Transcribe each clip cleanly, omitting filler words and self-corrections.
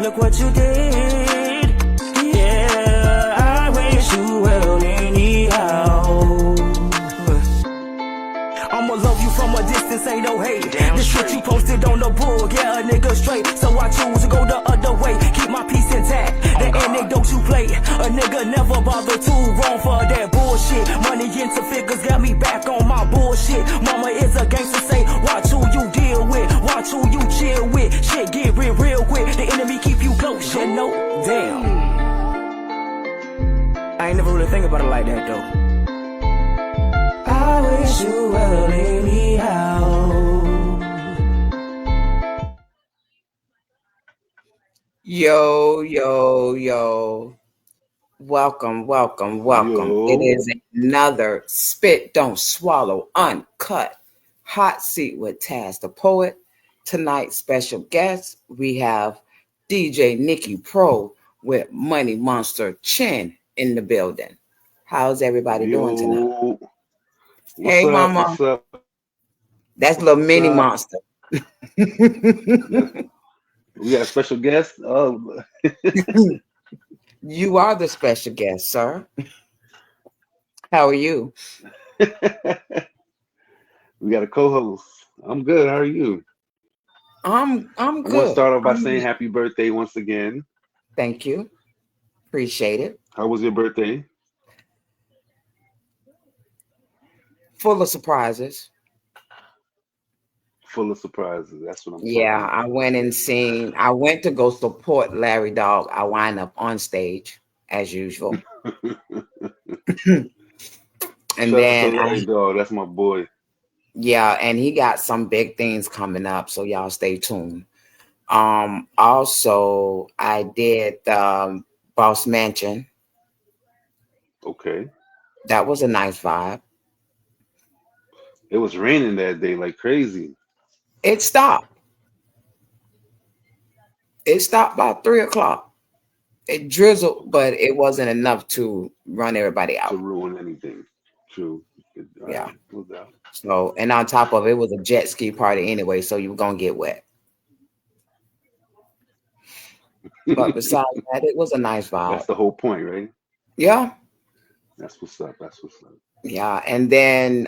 Look what you did. Yeah, I wish you well anyhow. I'ma love you from a distance, ain't no hate. This shit you posted on the board, yeah, a nigga straight. So I choose to go the other way, keep my peace intact. The anecdote you play, a nigga never bother to wrong for that bullshit. Money into figures got me back on my bullshit. Mama is a gangster, say watch who you deal with, watch who you chill with. Shit get real quick, the enemy keep you close, you know. Damn, I ain't never really think about it like that though. I wish you well anyhow. Yo. Welcome. Yo. It is another Spit Don't Swallow Uncut Hot Seat with Taz the Poet. Tonight's special guest, we have DJ Nicky Pro with Money Monster Chin in the building. How's everybody doing tonight? Hey, mama. What's up? That's little mini monster. We got a special guest. Oh, you are the special guest, sir. How are you? We got a co-host. I'm good. How are you? I'm good. I want to start off by saying happy birthday once again. Thank you. Appreciate it. How was your birthday? Full of surprises. Full of surprises. That's what I'm talking Yeah, about. I went to go support Larry Dog. I wind up on stage as usual. And then Larry Dog, that's my boy. Yeah, and he got some big things coming up, so y'all stay tuned. Also, I did Boss Mansion. Okay. That was a nice vibe. It was raining that day like crazy. It stopped. It stopped by 3:00. It drizzled, but it wasn't enough to run everybody out. To ruin anything. True. Yeah. No doubt. So, and on top of it, it was a jet ski party anyway, so you were gonna get wet. But besides that, it was a nice vibe. That's the whole point, right? Yeah. That's what's up. Yeah, and then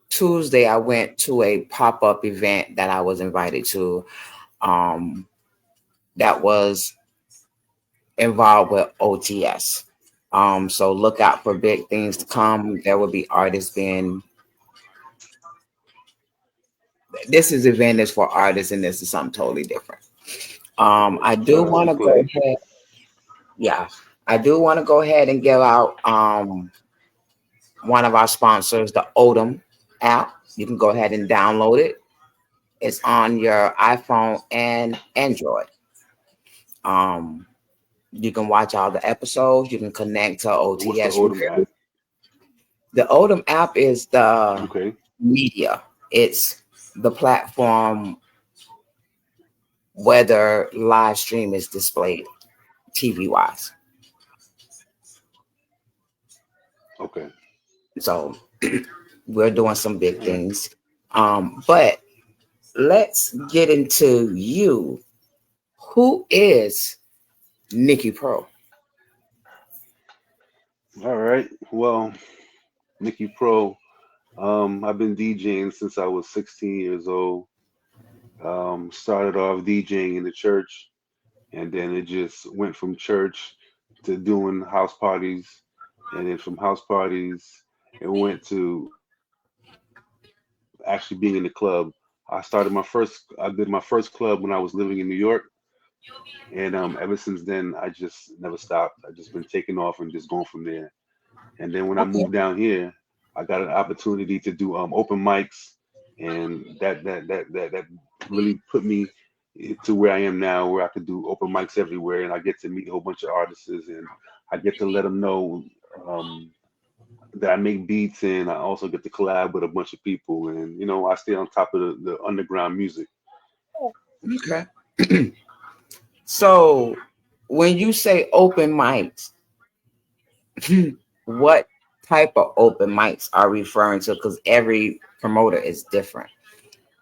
Tuesday I went to a pop-up event that I was invited to. That was involved with OTS. So look out for big things to come. There will be artists being. This event is for artists, and this is something totally different. I do want to go ahead. Yeah, I do want to go ahead and give out one of our sponsors, the Odom app. You can go ahead and download it. It's on your iPhone and Android. You can watch all the episodes. You can connect to OTS. What's the Odom app? The Odom app is the media. It's the platform where the live stream is displayed, TV wise. Okay. So we're doing some big things. But let's get into you. Who is Nicky Pro? All right. Well, Nicky Pro. I've been DJing since I was 16 years old. Started off DJing in the church, and then it just went from church to doing house parties, and then from house parties, it went to actually being in the club. I did my first club when I was living in New York. And ever since then, I just never stopped. I just been taking off and just going from there. And then when I moved down here, I got an opportunity to do open mics, and that really put me to where I am now, where I could do open mics everywhere, and I get to meet a whole bunch of artists, and I get to let them know that I make beats, and I also get to collab with a bunch of people, and I stay on top of the underground music. Okay. So when you say open mics, what type of open mics are you referring to? Because every promoter is different.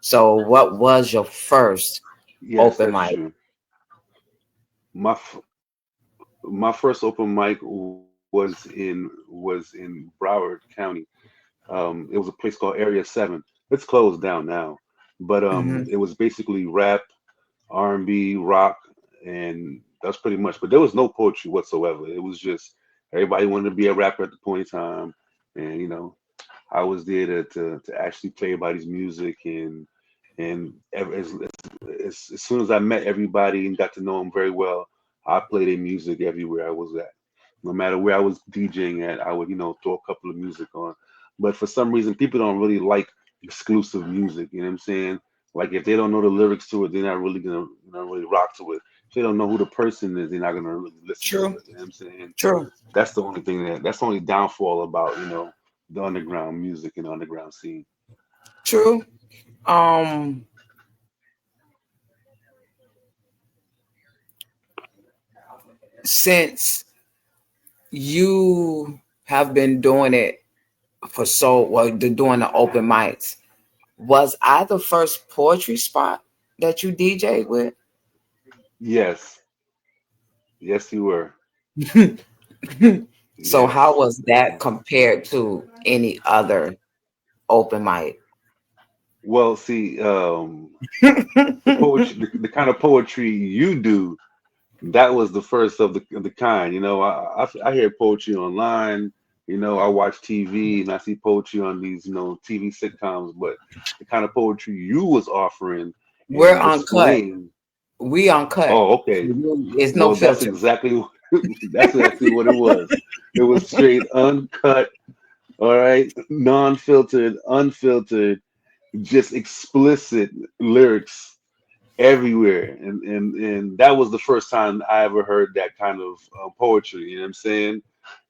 So what was your first open mic? True. My f- my first open mic was in Broward County. It was a place called Area 7. It's closed down now, but Hmm. it was basically rap, R&B, rock, and that's pretty much. But there was no poetry whatsoever. It was just everybody wanted to be a rapper at the point in time, and I was there to actually play everybody's music and as soon as I met everybody and got to know them very well, I played their music everywhere I was at. No matter where I was DJing at, I would throw a couple of music on. But for some reason, people don't really like exclusive music. You know what I'm saying? Like if they don't know the lyrics to it, they're not really gonna really rock to it. If they don't know who the person is, they're not gonna really listen to True. it. You know what I'm saying? True. That's the only thing that's the only downfall about the underground music and the underground scene. True. Um, since you have been doing it for doing the open mics, was I the first poetry spot that you DJ with? Yes, yes, you were. So how Yes, was that compared to any other open mic? well, see, the poetry, the kind of poetry you do, that was the first of the kind. I hear poetry online. I watch TV and I see poetry on these TV sitcoms, but the kind of poetry you was offering We're and uncut. displaying. We uncut. Oh, So okay. it's no Well, that's filter. exactly that's exactly what it was. It was straight uncut, all right, non-filtered, unfiltered, just explicit lyrics everywhere, and that was the first time I ever heard that kind of poetry. You know what I'm saying?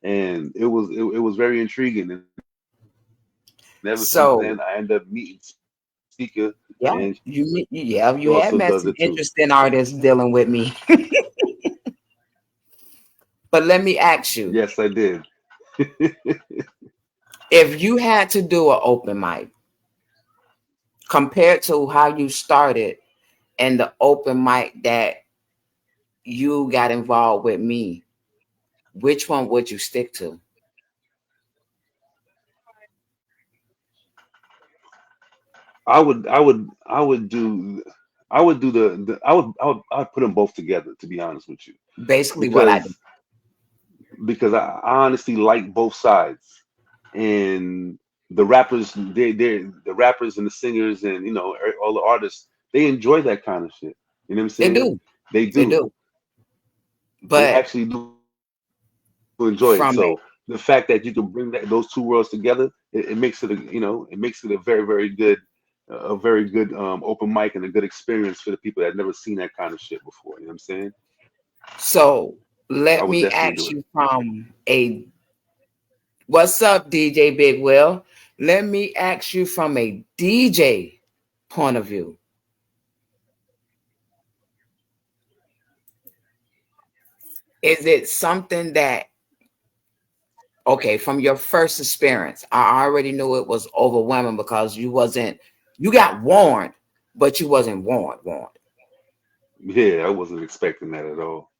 And it was very intriguing. And ever since then, I ended up meeting Speaker, and Yeah, she also does it too. you had met some interesting artists dealing with me. But let me ask Yes, you, I did. if you had to do an open mic compared to how you started and the open mic that you got involved with me, which one would you stick to? I would put them both together, to be honest with you, Basically, what I do. because I honestly like both sides, and the rappers and the singers and all the artists, they enjoy that kind of shit. You know what I'm They saying? do. They They do. do. They But actually do enjoy it. So the fact that from you a can bring those two worlds together, it makes it a very very good open mic and a good experience for the people that never seen that kind of shit before. You know what I'm saying? so I let would me definitely ask do it. you from a what's up, DJ Big Will? Let me ask you from a DJ point of view. Is it something that okay, from your first experience, I already knew it was overwhelming because you got warned, but you wasn't warned. Yeah, I wasn't expecting that at all.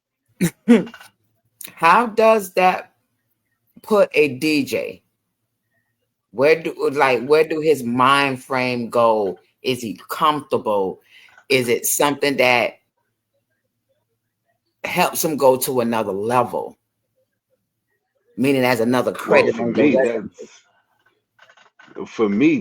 How does that put a DJ? Where do his mind frame go? Is he comfortable? Is it something that helps him go to another level? Meaning as another Well, credit for on your me, resume.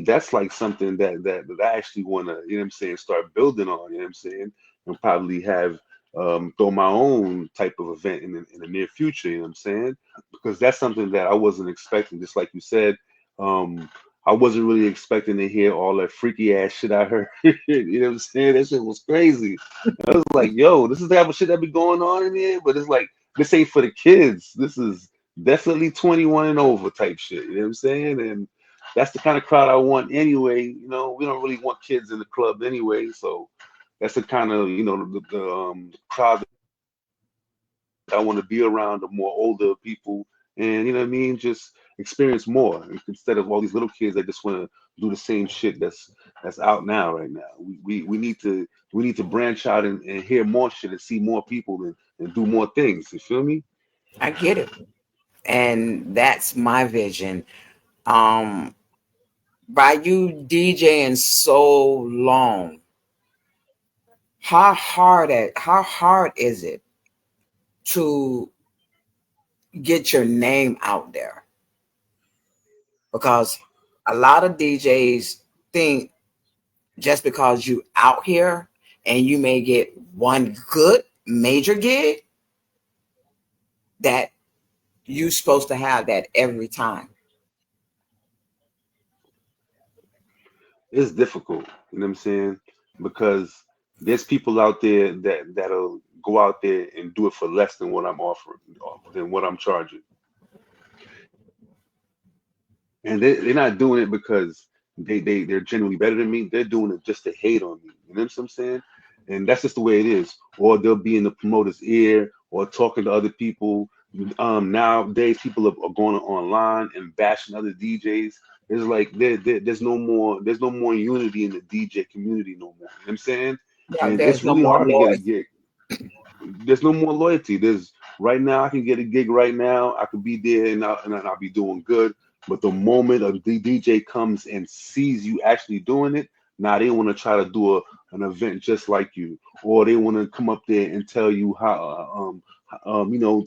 that's like something that I actually want to, you know what I'm saying, start building on, you know what I'm saying, and probably have throw my own type of event in the near future, you know what I'm saying? Because that's something that I wasn't expecting. Just like you said, um, I wasn't really expecting to hear all that freaky ass shit I heard. You know what I'm saying? That shit was crazy. I was like, yo, this is the type of shit that be going on in here, but it's like this ain't for the kids. This is definitely 21 and over type shit. You know what I'm saying? And that's the kind of crowd I want anyway. We don't really want kids in the club anyway, so that's the kind of the crowd that I want to be around, the more older people and you know what I mean, just experience more instead of all these little kids that just want to do the same shit that's out now right now. We need to branch out and hear more shit and see more people and do more things. You feel me? I get it. And that's my vision. Um, by you DJing so long, how hard is it to get your name out there? Because a lot of DJs think just because you out here and you may get one good major gig that you supposed to have that every time. It's difficult, you know what I'm saying? Because there's people out there that'll go out there and do it for less than what I'm offering, than what I'm charging. And they're not doing it because they're genuinely better than me. They're doing it just to hate on me. You know what I'm saying? And that's just the way it is. Or they'll be in the promoter's ear or talking to other people. Nowadays, people are going online and bashing other DJs. It's like there's no more unity in the DJ community no more. You know what I'm saying? Yeah, And there's it's no really more hard to get a noise. gig. There's no more loyalty. There's right now I can get a gig right now. I could be there and I'll be doing good. But the moment a DJ comes and sees you actually doing it, now they want to try to do an event just like you, or they want to come up there and tell you how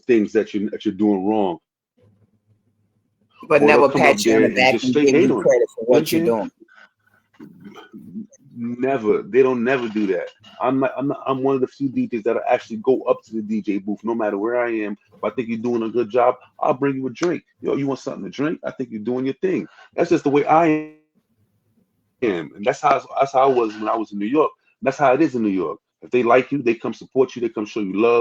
things that you're doing wrong, But or they'll never come up pat you on there the and back just and straight give hate you on you. credit for You know what I'm what you're saying? doing. Never. They don't never do that. I'm one of the few DJs that'll actually go up to the DJ booth no matter where I am. If I think you're doing a good job, I'll bring you a drink. Yo, you want something to drink? I think you're doing your thing. That's just the way I am. And that's how I was when I was in New York. That's how it is in New York. If they like you, they come support you, they come show you love.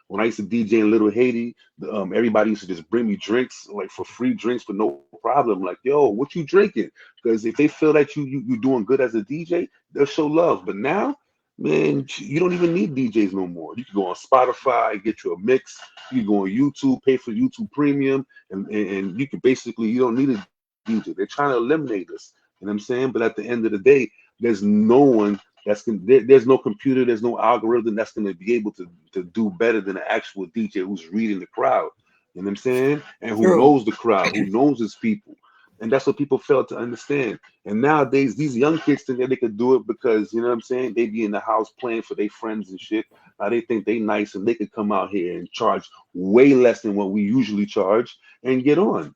When I used to DJ in Little Haiti, everybody used to just bring me drinks, like for free drinks for no problem. Like, yo, what you drinking? Because if they feel that you doing good as a DJ, they'll show love. But now, man, you don't even need DJs no more. You can go on Spotify, get you a mix. You can go on YouTube, pay for YouTube Premium, and you can basically you don't need a DJ. They're trying to eliminate us. You know what I'm saying? But at the end of the day, there's no one there's no computer, there's no algorithm that's gonna be able to do better than an actual DJ who's reading the crowd. You know what I'm saying? And who True. knows the crowd, who knows his people. And that's what people fail to understand. And nowadays, these young kids think that they could do it because, you know what I'm saying? They be in the house playing for their friends and shit. Now they think they nice and they could come out here and charge way less than what we usually charge and get on.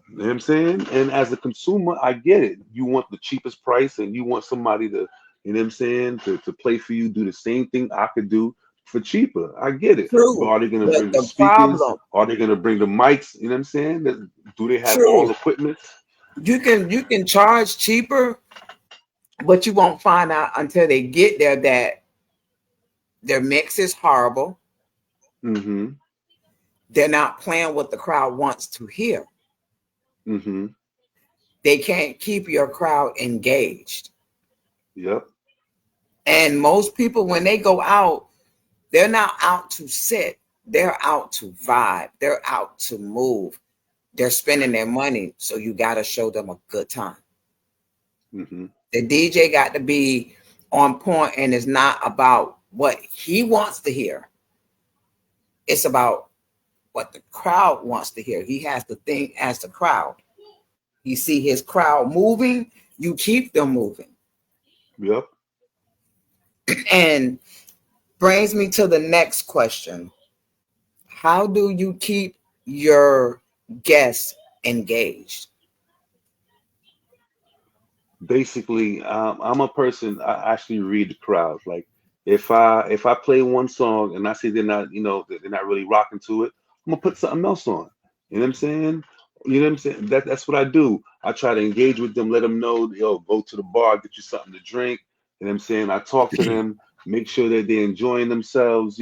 You know what I'm saying? And as a consumer, I get it. You want the cheapest price and you want somebody to, you know what I'm saying, to play for you, do the same thing I could do for cheaper. I get it. But True. are they going to But bring the the speakers? problem, Are they going to bring the mics? You know what I'm saying? Do they have true. all equipment? You can charge cheaper, but you won't find out until they get there that their mix is horrible. Mm-hmm. They're not playing what the crowd wants to hear. Mm-hmm. They can't keep your crowd engaged. Yep. And most people, when they go out, they're not out to sit. They're out to vibe. They're out to move. They're spending their money. So you got to show them a good time. Mm-hmm. The DJ got to be on point, and it's not about what he wants to hear. It's about what the crowd wants to hear. He has to think as the crowd. You see his crowd moving, you keep them moving. Yep. And brings me to the next question. How do you keep your guests engaged? Basically, I'm a person. I actually read the crowd. Like if I play one song and I see they're not, they're not really rocking to it, I'm gonna put something else on. You know what I'm saying? You know what I'm saying? That's what I do. I try to engage with them, let them know, yo, go to the bar, get you something to drink. You know what I'm saying? I talk to them, make sure that they're enjoying themselves.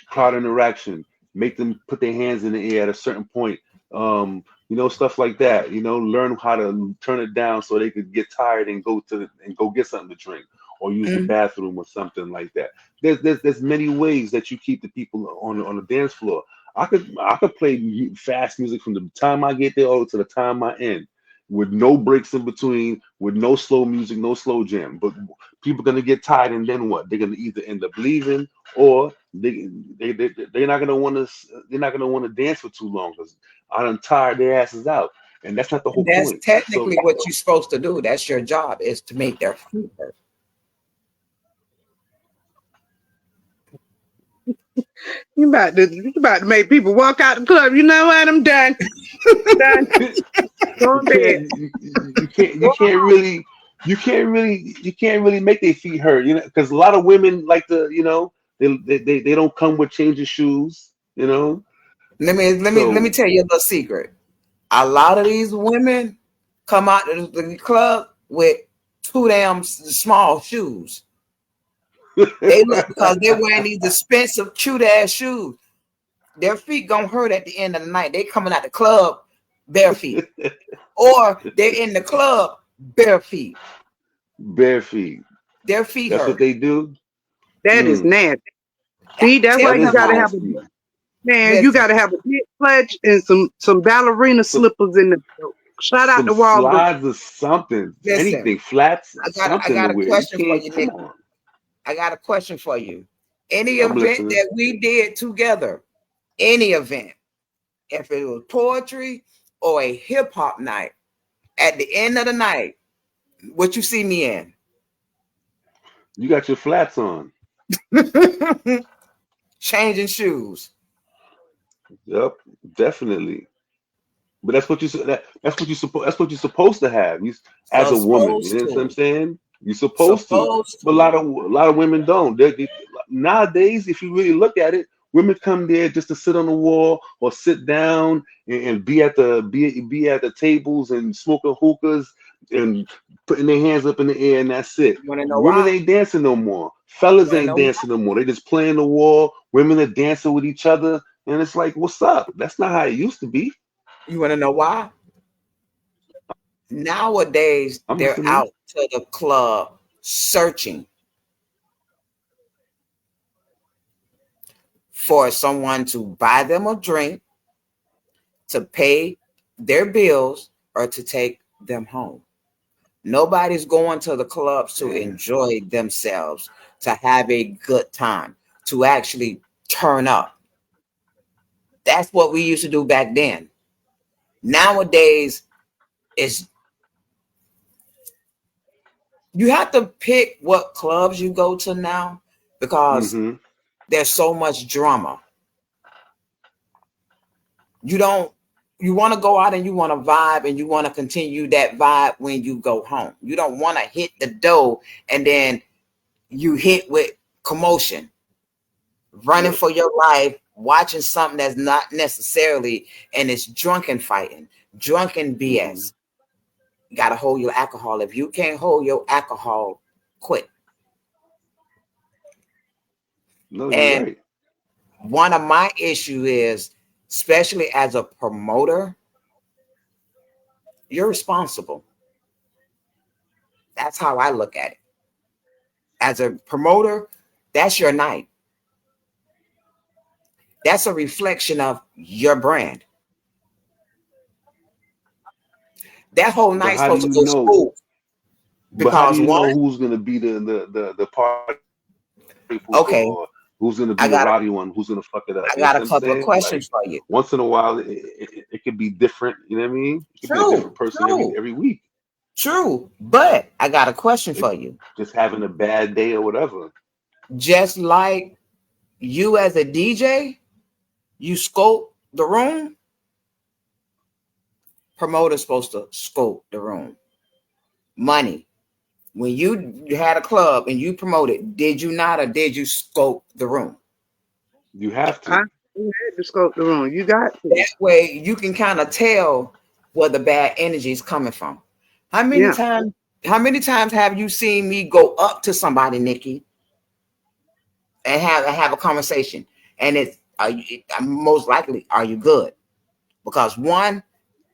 Crowd interaction, make them put their hands in the air at a certain point. Stuff like that. Learn how to turn it down so they could get tired and go get something to drink or use the Mm, bathroom or something like that. There's many ways that you keep the people on the dance floor. I could play fast music from the time I get there to the time I end, with no breaks in between, with no slow music, no slow jam. But people gonna get tired, and then what? They're gonna either end up leaving, or they're not gonna want to dance for too long because I done tired their asses out, and that's not the whole And that's point. So technically what you're supposed to do. That's your job, is to make their feet hurt. You about to make people walk out the club. You know what? I'm done. Done. Go to bed. you can't really make their feet hurt, because a lot of women like to, they don't come with change of shoes, Let me So tell you a little secret. A lot of these women come out to the club with too damn small shoes. They look, because they're wearing these expensive, cute ass shoes. Their feet gonna hurt at the end of the night. They coming out the club bare feet, or they're in the club bare feet. bare feet. Their feet That's hurt. what they do. That is nasty. See, that's why That you is gotta have nasty. you gotta have a big clutch and some ballerina slippers in the shout out Some to Walgreens. slides or something, Listen, anything, flats, I something got to a wear. question for you, Come Nick. on. I got a question for you. Any I'm event listening. that we did together, any event, if it was poetry or a hip hop night, at the end of the night, what you see me in? You got your flats on. Changing shoes. Yep, definitely. But that's what that's what you're supposed to have. You, as a woman, you Supposed know what I'm to. saying? You're supposed to. Supposed But to. a lot of women don't. Nowadays, if you really look at it, women come there just to sit on the wall or sit down and be at the tables and smoking hookahs and putting their hands up in the air, and that's it. You want to know Women why? ain't dancing no more. You Fellas want to ain't know why? dancing no more. They just playing the wall. Women are dancing with each other, and it's like, what's up? That's not how it used to be. You want to know why? Nowadays, I'm they're listening. out to the club searching for someone to buy them a drink, to pay their bills, or to take them home. Nobody's going to the clubs to enjoy themselves, to have a good time, to actually turn up. That's what we used to do back then. Nowadays, it's you have to pick what clubs you go to now, because hmm there's so much drama. You want to go out and you want to vibe, and you want to continue that vibe when you go home. You don't want to hit the door and then you hit with commotion, running Yep. for your life, watching something that's not necessarily, and it's drunken fighting, drunken BS. You got to hold your alcohol. If you can't hold your alcohol, quit. No, you're And right. one of my issues is, especially as a promoter, you're responsible. That's how I look at it. As a promoter, that's your night. That's a reflection of your brand. That whole But night's how do supposed to you go know? smooth, But how do because you one, know who's gonna be the party pooper, okay, or who's gonna I be the got a, rowdy one? Who's gonna fuck it up? I You know got what a I'm couple of saying? Like, questions for you. once in a while, it could be different. You know what I mean? It could be a different True, person true, every week. true. But I got a question Like, for you. just having a bad day or whatever. Just like you as a DJ, you scope the room. Promoter's supposed to scope the room. Money. When you had a club and you promoted, did you not, or did you scope the room? You have I to. had to scope the room. You got to. That way you can kind of tell where the bad energy is coming from. How many Yeah. times? How many times have you seen me go up to somebody, Nikki, and have a conversation? And it's most likely, are you good? Because one,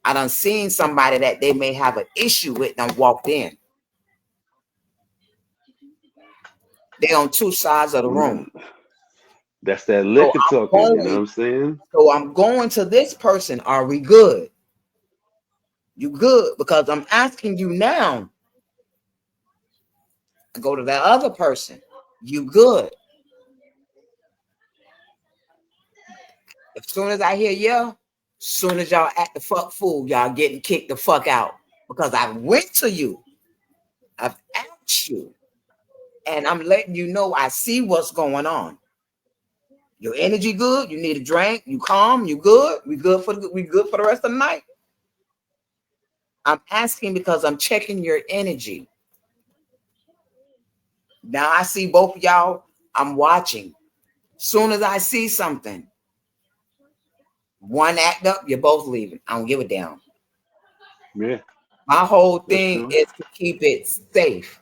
I done seen somebody that they may have an issue with and walked in. They on two sides of the Well, room. That's that liquor talking. You know what I'm saying? So I'm going to this person. Are we good? You good? Because I'm asking you now. I go to that other person. You good? As soon as I hear yeah, soon as y'all act the fuck fool, y'all getting kicked the fuck out. Because I went to you. I've asked you. And I'm letting you know I see what's going on. Your energy good? You need a drink? You calm? You good? We good for the rest of the night? I'm asking because I'm checking your energy. Now I see both of y'all. I'm watching. Soon as I see something, one act up, you're both leaving. I don't give a damn. Yeah. My whole thing is to keep it safe.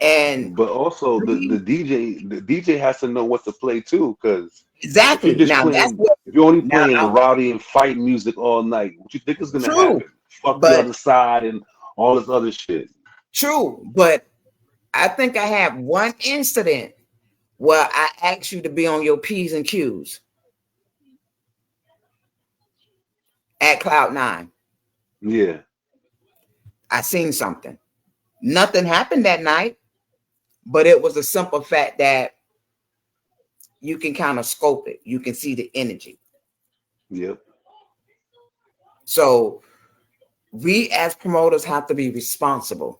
And but also the DJ has to know what to play too, because exactly. if you're just Now playing, if you're only playing rowdy and fight music all night, what you think is gonna happen? Fuck the other side and all this other shit. True, but I think I had one incident where I asked you to be on your P's and Q's at Cloud9. Yeah. I seen something. Nothing happened that night, but it was a simple fact that you can kind of scope it. You can see the energy. Yep. So we as promoters have to be responsible.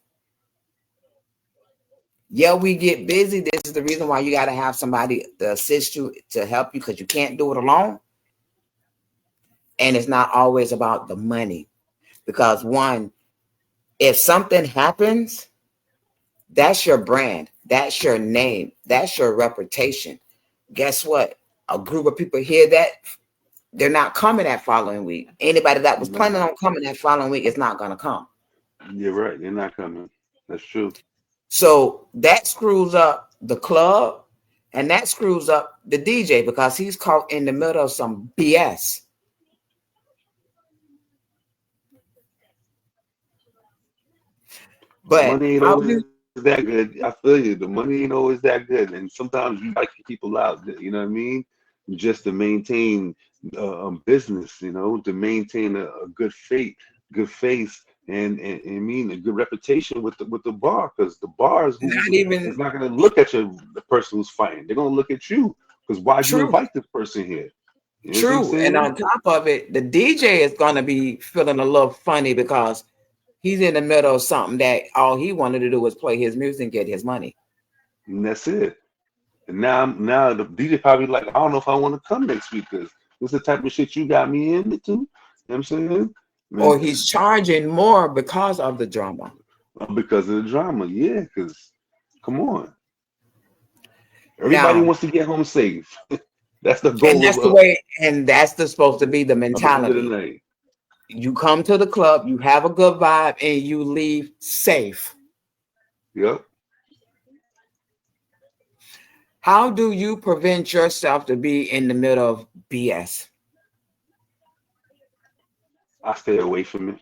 Yeah, we get busy. This is the reason why you got to have somebody to assist you, to help you, because you can't do it alone. And it's not always about the money. Because one, if something happens, that's your brand. That's your name. That's your reputation. Guess what? A group of people hear that, they're not coming that following week. Anybody that was planning on coming that following week is not going to come. You're right. They're not coming. That's true. So that screws up the club, and that screws up the DJ because he's caught in the middle of some BS. But money ain't always that good. I feel you. The money ain't always that good, and sometimes you gotta keep people out. You know what I mean? Just to maintain business. You know, to maintain a good face, and mean a good reputation with the bar, because the bar is not gonna look at the person who's fighting. They're gonna look at you, because why'd you invite this person here? You know True, and on top of it, the DJ is gonna be feeling a little funny because he's in the middle of something that all he wanted to do was play his music and get his money. And that's it. And now the DJ probably like, I don't know if I want to come next week because this is the type of shit you got me into. You know what I'm saying? Or he's charging more because of the drama. Because of the drama, yeah, because come on. Everybody wants to get home safe. That's the goal. And that's the way, and that's supposed to be the mentality. You come to the club, you have a good vibe, and you leave safe. Yep. How do you prevent yourself to be in the middle of BS? I stay away from it.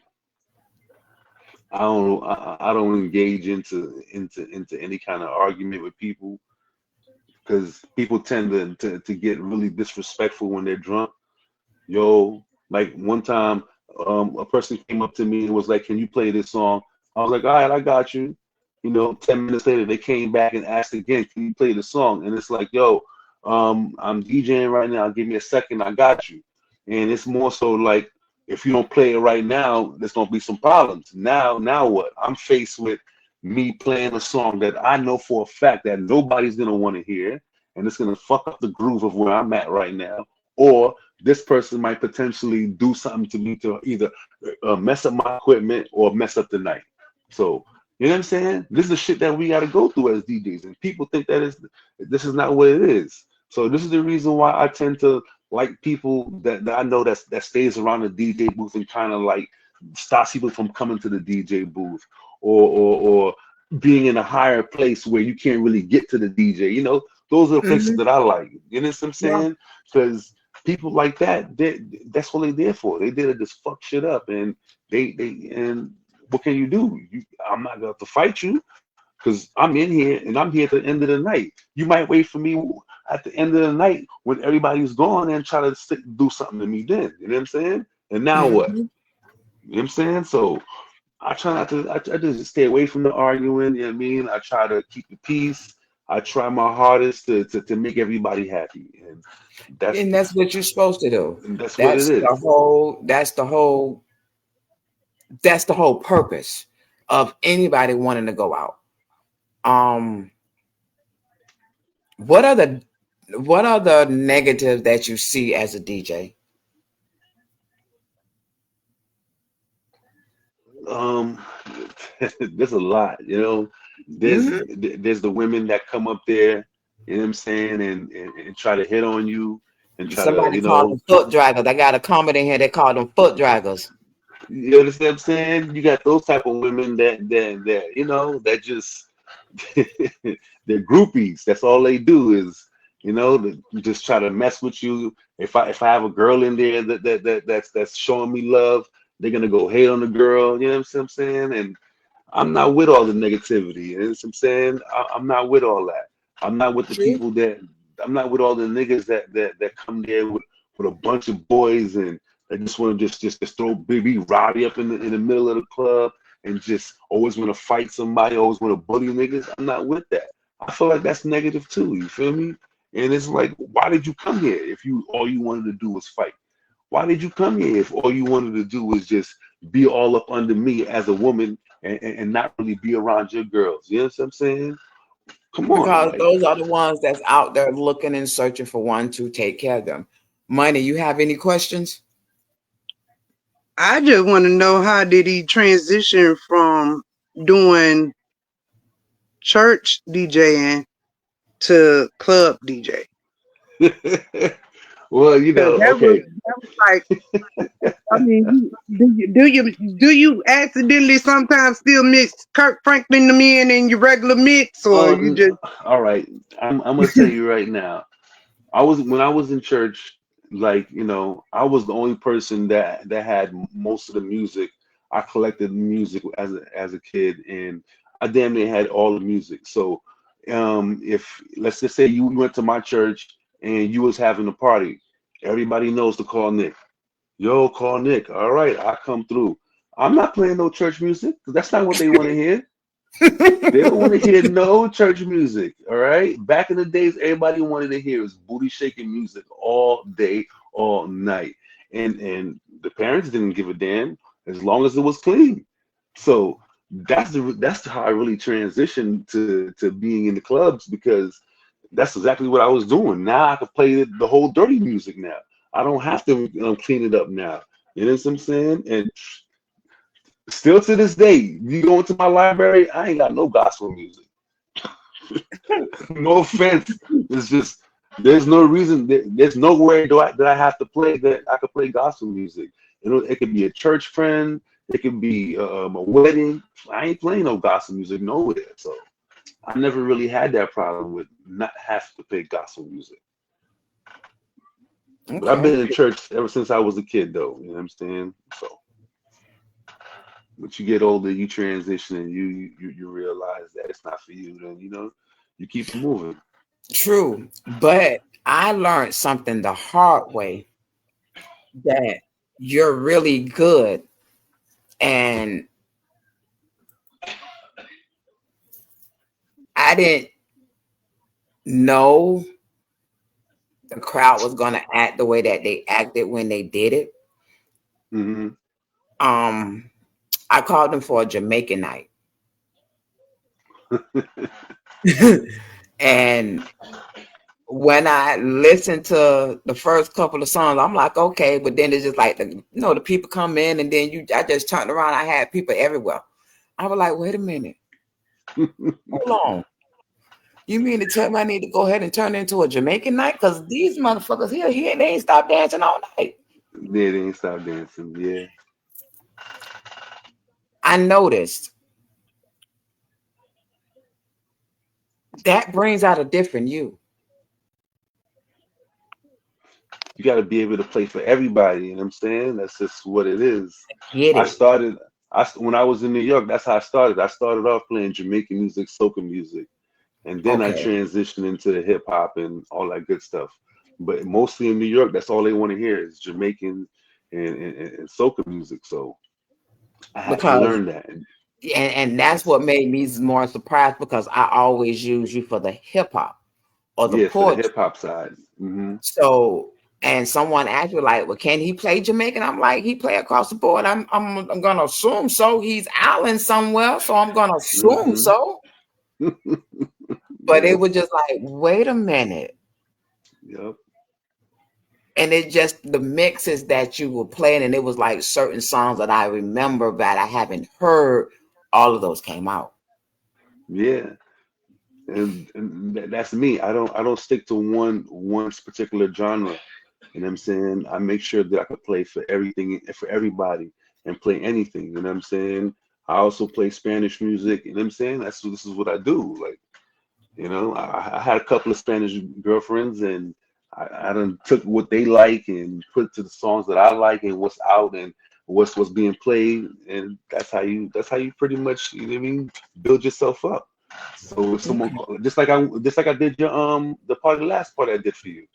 I don't engage into any kind of argument with people, because people tend to get really disrespectful when they're drunk. Yo, like one time, a person came up to me and was like, "Can you play this song?" I was like, "All right, I got you." You know, 10 minutes later, they came back and asked again, "Can you play the song?" And it's like, "Yo, I'm DJing right now. Give me a second. I got you." And it's more so like, if you don't play it right now, there's gonna be some problems. Now what? I'm faced with me playing a song that I know for a fact that nobody's gonna want to hear, and it's gonna fuck up the groove of where I'm at right now. Or this person might potentially do something to me to either mess up my equipment or mess up the night. So, you know what I'm saying? This is the shit that we got to go through as DJs, and people think that this is not what it is. So this is the reason why I tend to like people that I know that stays around the DJ booth and kind of like stops people from coming to the DJ booth, or being in a higher place where you can't really get to the DJ. You know, those are the places that I like. You know what I'm saying? Because people like that, that's what they're there for. They did to just fuck shit up, and and what can you do? I'm not going to fight you, because I'm in here and I'm here at the end of the night. You might wait for me at the end of the night when everybody's gone and try to do something to me then. You know what I'm saying? And now what? Mhm. You know what I'm saying? So I try not to. I just stay away from the arguing. You know what I mean? I try to keep the peace. I try my hardest to make everybody happy, and that's And that's what you're supposed to do. that's what it That's the is. whole. That's the whole. That's the whole purpose of anybody wanting to go out. Um, what are the negatives that you see as a DJ? Um, there's a lot. You know, Mhm. there's the women that come up there. You know what I'm saying, and try to hit on you and try to Somebody called them foot draggers. I got a comment in here. They called them foot draggers. you understand what I'm saying? You got those type of women that you know that just they're groupies. That's all they do is just try to mess with you. If I have a girl in there that's showing me love, they're gonna go hate on the girl. You know what I'm saying? And I'm not with all the negativity. You know what I'm saying? I'm not with all that. I'm not with the True. people that I'm not with all the niggas that come there with a bunch of boys and they just want to just throw be rowdy up in the middle of the club and just always want to fight somebody, always want to bully niggas. I'm not with that. I feel like that's negative too. You feel me? And it's like, why did you come here if you all you wanted to do was fight? Why did you come here if all you wanted to do was just be all up under me as a woman and not really be around your girls? You know what I'm saying? Come on, Because like those are the ones that's out there looking and searching for one to take care of them. Money, you have any questions? I just want to know, how did he transition from doing church DJing to club DJ? well, Because okay. that was like, I mean, do you accidentally sometimes still mix Kirk Franklin them in your regular mix, or you Um, just all right. I'm gonna tell you right now. When I was in church, like I was the only person that had most of the music. I collected music as a kid, and I damn near had all the music. So, if let's just say you went to my church and you was having a party, everybody knows to call Nick. Yo, call Nick. All right, I come through. I'm not playing no church music 'cause that's not what they want to hear. They don't want to hear no church music, all right? Back in the days, everybody wanted to hear was booty shaking music all day, all night. And the parents didn't give a damn as long as it was clean. So that's how I really transitioned to being in the clubs because that's exactly what I was doing. Now I can play the whole dirty music now. I don't have to clean it up now. You know what I'm saying? And still to this day, you go into my library, I ain't got no gospel music. No offense. It's just there's no reason. There's nowhere that I have to play that I could play gospel music. It could be a church friend. It could be a wedding. I ain't playing no gospel music nowhere. So I never really had that problem with not having to play gospel music. But I've Okay. been in church ever since I was a kid, though. You know what I'm saying? So, but you get older, you transition, and you realize that it's not for you. Then you keep it moving. True. But I learned something the hard way, that you're really good, and I didn't know the crowd was going to act the way that they acted when they did it. Hmm. Um, I called them for a Jamaican night. And when I listened to the first couple of songs, I'm like, okay, but then it's just like the people come in, and then I just turned around. I had people everywhere. I was like, wait a minute, hold on. You mean to tell me I need to go ahead and turn it into a Jamaican night? Because these motherfuckers here, they ain't stop dancing all night. They didn't stop dancing. Yeah. I noticed that brings out a different you. You got to be able to play for everybody. You know what I'm saying? That's just what it is. Get I it. started. when I was in New York, that's how I started. I started off playing Jamaican music, soca music, and then I Okay. transitioned into the hip hop and all that good stuff. But mostly in New York, that's all they want to hear is Jamaican and soca music. So I had to Because learn that. and that's what made me more surprised because I always use you for the hip hop or the Yeah, for the poetry. hip hop side. Mm-hmm. So, and someone asked me like, "Well, can he play Jamaican?" I'm like, "He play across the board." I'm gonna assume so. He's island somewhere, so I'm gonna assume Mm-hmm. so. But it Yep. was just like, wait a minute. Yep. And it just the mixes that you were playing, and it was like certain songs that I remember that I haven't heard. All of those came out. Yeah. And that's me. I don't stick to one particular genre. You know what I'm saying? I make sure that I can play for everything and for everybody and play anything. You know what I'm saying? I also play Spanish music. You know what I'm saying? This is what I do. Like, I had a couple of Spanish girlfriends, and I done took what they like and put it to the songs that I like and what's out and what's being played, and that's how you pretty much, you know what I mean, build yourself up. So if someone Okay. just like I did the last party I did for you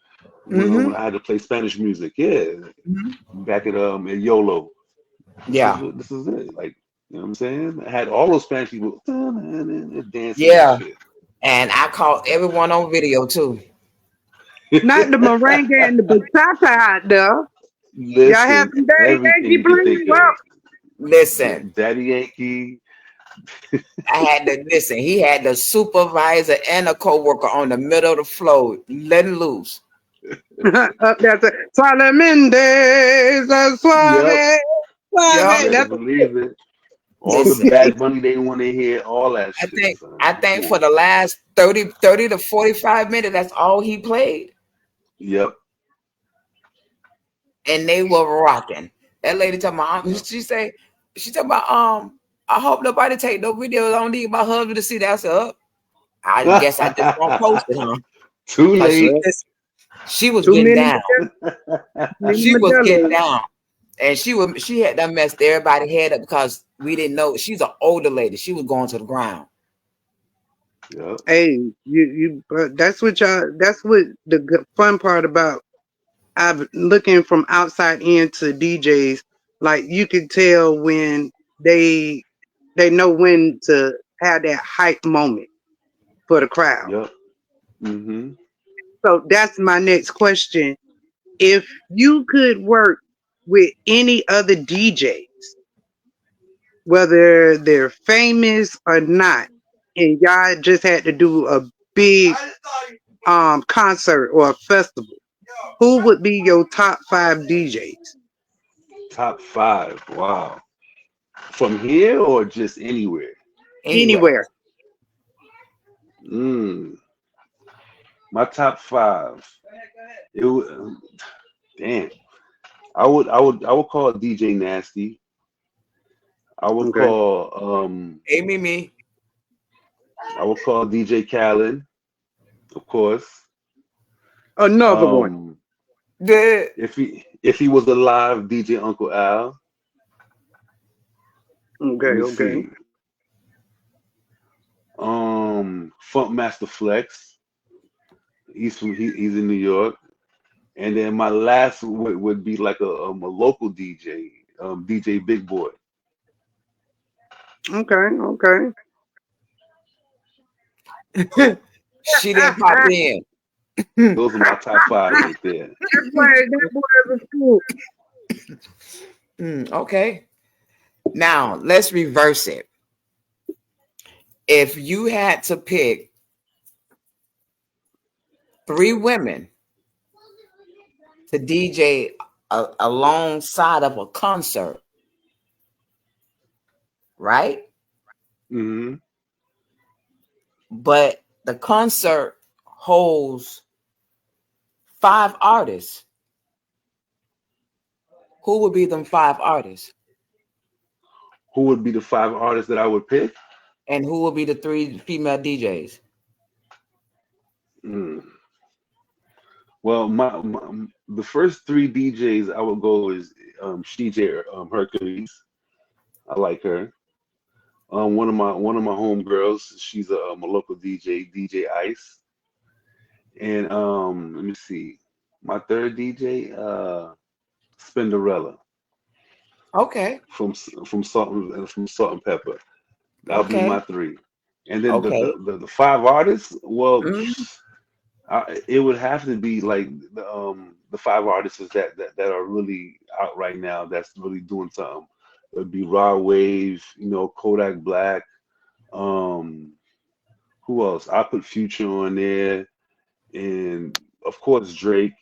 when Mm-hmm. I had to play Spanish music, yeah, back at YOLO. This is Yeah. what this is it. Like, you know what I'm saying? I had all those Spanish people dancing and Yeah. shit. And I caught everyone on video too. Not the merengue and the bachata out there. Y'all have Listen, some Daddy everything Yankee you can playing? think Well, of. Listen, Daddy Yankee. I had to listen. He had the supervisor and a co-worker on the middle of the floor, letting loose. up there, Solamente, Yep, suave, Yup. you suave. better That's believe it. All the Listen, Bad Bunny they want to hear, all that I shit, think son. I Come think for on. the last 30 to 45 minutes, that's all he played. Yep, And they were rocking. That lady told my yep. she talking about I hope nobody take no videos. I don't need my husband to see that. I said, oh, I guess I just won't post it, huh? Too Cause late. she was too getting many, down. many She was getting Modelo's. down. And she had that messed everybody head up because we didn't know she's an older lady. She was going to the ground. Yep, Hey, that's what y'all. That's what the fun part about. I'm looking from outside into DJs. Like you can tell when they they know when to have that hype moment for the crowd. yep. Mm-hmm. So that's my next question. If you could work with any other DJs, whether they're famous or not, and y'all just had to do a big concert or a festival, who would be your top 5 DJs? Top five. Wow. From here or just anywhere? Anywhere. Anywhere. Mm. My top five. It would, damn. I would call DJ Nasty. I would Okay. call Hey, Mimi. I would call DJ Khaled, of course. Another one. The If he was alive, DJ Uncle Al. Let Okay, me okay. see. Funk Master Flex. He's in New York. And then my last would be like a local DJ, DJ Big Boy. Okay, okay. she didn't pop in. Those are my top five right there. That boy was cool. Okay. Now let's reverse it. If you had to pick 3 women to DJ alongside of a concert, right? Hmm. But the concert holds 5 artists. Who would be them 5 artists? Who would be the 5 artists that I would pick? And who would be the 3 female DJs? Mm. Well, the first 3 DJs I would go is CJ Hercules. I like her. One of my homegirls, she's a local DJ, DJ Ice. And let me see, my third DJ, Spinderella Okay. from Salt and Pepper. That'll be my Okay. three. And then Okay. the five artists, well, Mm. it would have to be like the five artists that are really out right now. That's really doing something. It would be Raw Wave, Kodak Black. Um, who else? I put Future on there, and of course Drake,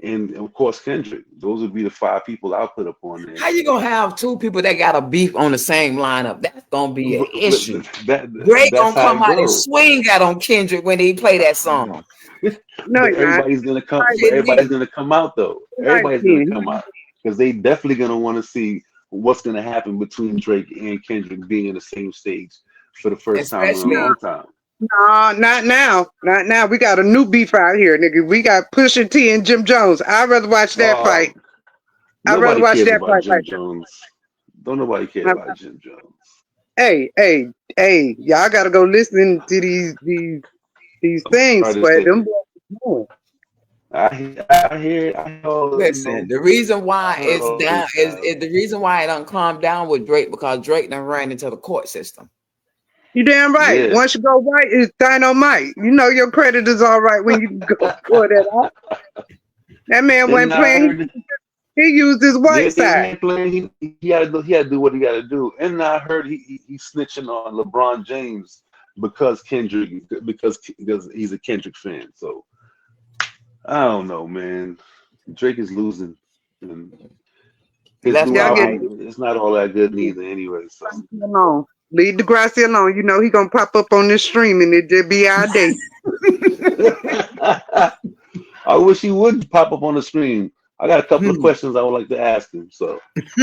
and of course Kendrick. Those would be the five people I'll put up on there. How you gonna have two people that got a beef on the same lineup? That's gonna be an issue. Drake That's gonna how come it out and goes. swing out on Kendrick when he play that song. No, you're not. But Kidding everybody's me? gonna come out though. Right Everybody's gonna then. come out because they definitely gonna want to see what's gonna happen between Drake and Kendrick being in the same stage for the first time in a Especially long time. No, not now. Not now. We got a new beef out here, nigga. We got Pusha T and Jim Jones. I'd rather watch that fight. Oh, I'd rather nobody watch cares that about fight Jim right Jones. Don't nobody care now. about Jim Jones. Hey, hey, hey, y'all gotta go listen to these things Artist, for them boys doing. I hear all listen, the reason I why heard it's all down this is the reason why it done calmed down with Drake because Drake done ran into the court system. You damn right. Yeah. Once you go right, it's dynamite. You know your credit is all right when you go for that out. That man And wasn't I playing. heard, He used his yeah, white he side. ain't playing. He had to do what he got to do. And I heard he's snitching on LeBron James because he's a Kendrick fan. So I don't know, man. Drake is losing, and his Left new Y'all and get right. album is not all that good neither, anyway. So alone. Leave Degrassi alone. You know he gonna pop up on this stream and it just be our day. I wish he would pop up on the screen. I got a couple of questions I would like to ask him. So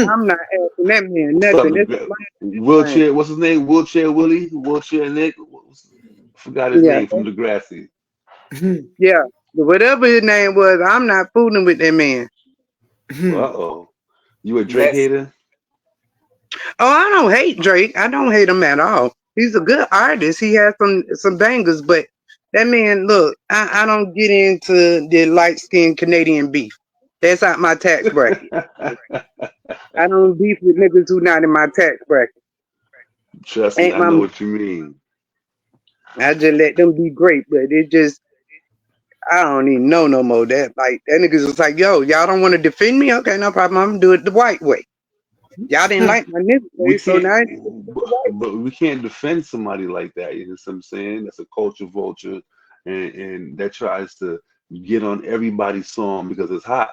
I'm not asking that man what's up, nothing. It's a Wheelchair? What's his name? Wheelchair Willie? Wheelchair Nick? Forgot his yeah, name from Degrassi. yeah. Whatever his name was, I'm not fooling with that man. Uh-oh. You a Drake Let's hater? Oh, I don't hate Drake. I don't hate him at all. He's a good artist. He has some bangers, but that man, look, I don't get into the light skinned Canadian beef. That's out my tax bracket. I don't beef with niggas who not in my tax bracket. Trust me, Ain't I my know what you mean. I just let them be great, but it just I don't even know no more. That like that niggas was like, yo, y'all don't want to defend me? Okay, no problem. I'm gonna do it the white way. Y'all didn't like my nigga We way, so can't, now I do it the white but we can't defend somebody like that. You know what I'm saying? That's a culture vulture, and that tries to get on everybody's song because it's hot.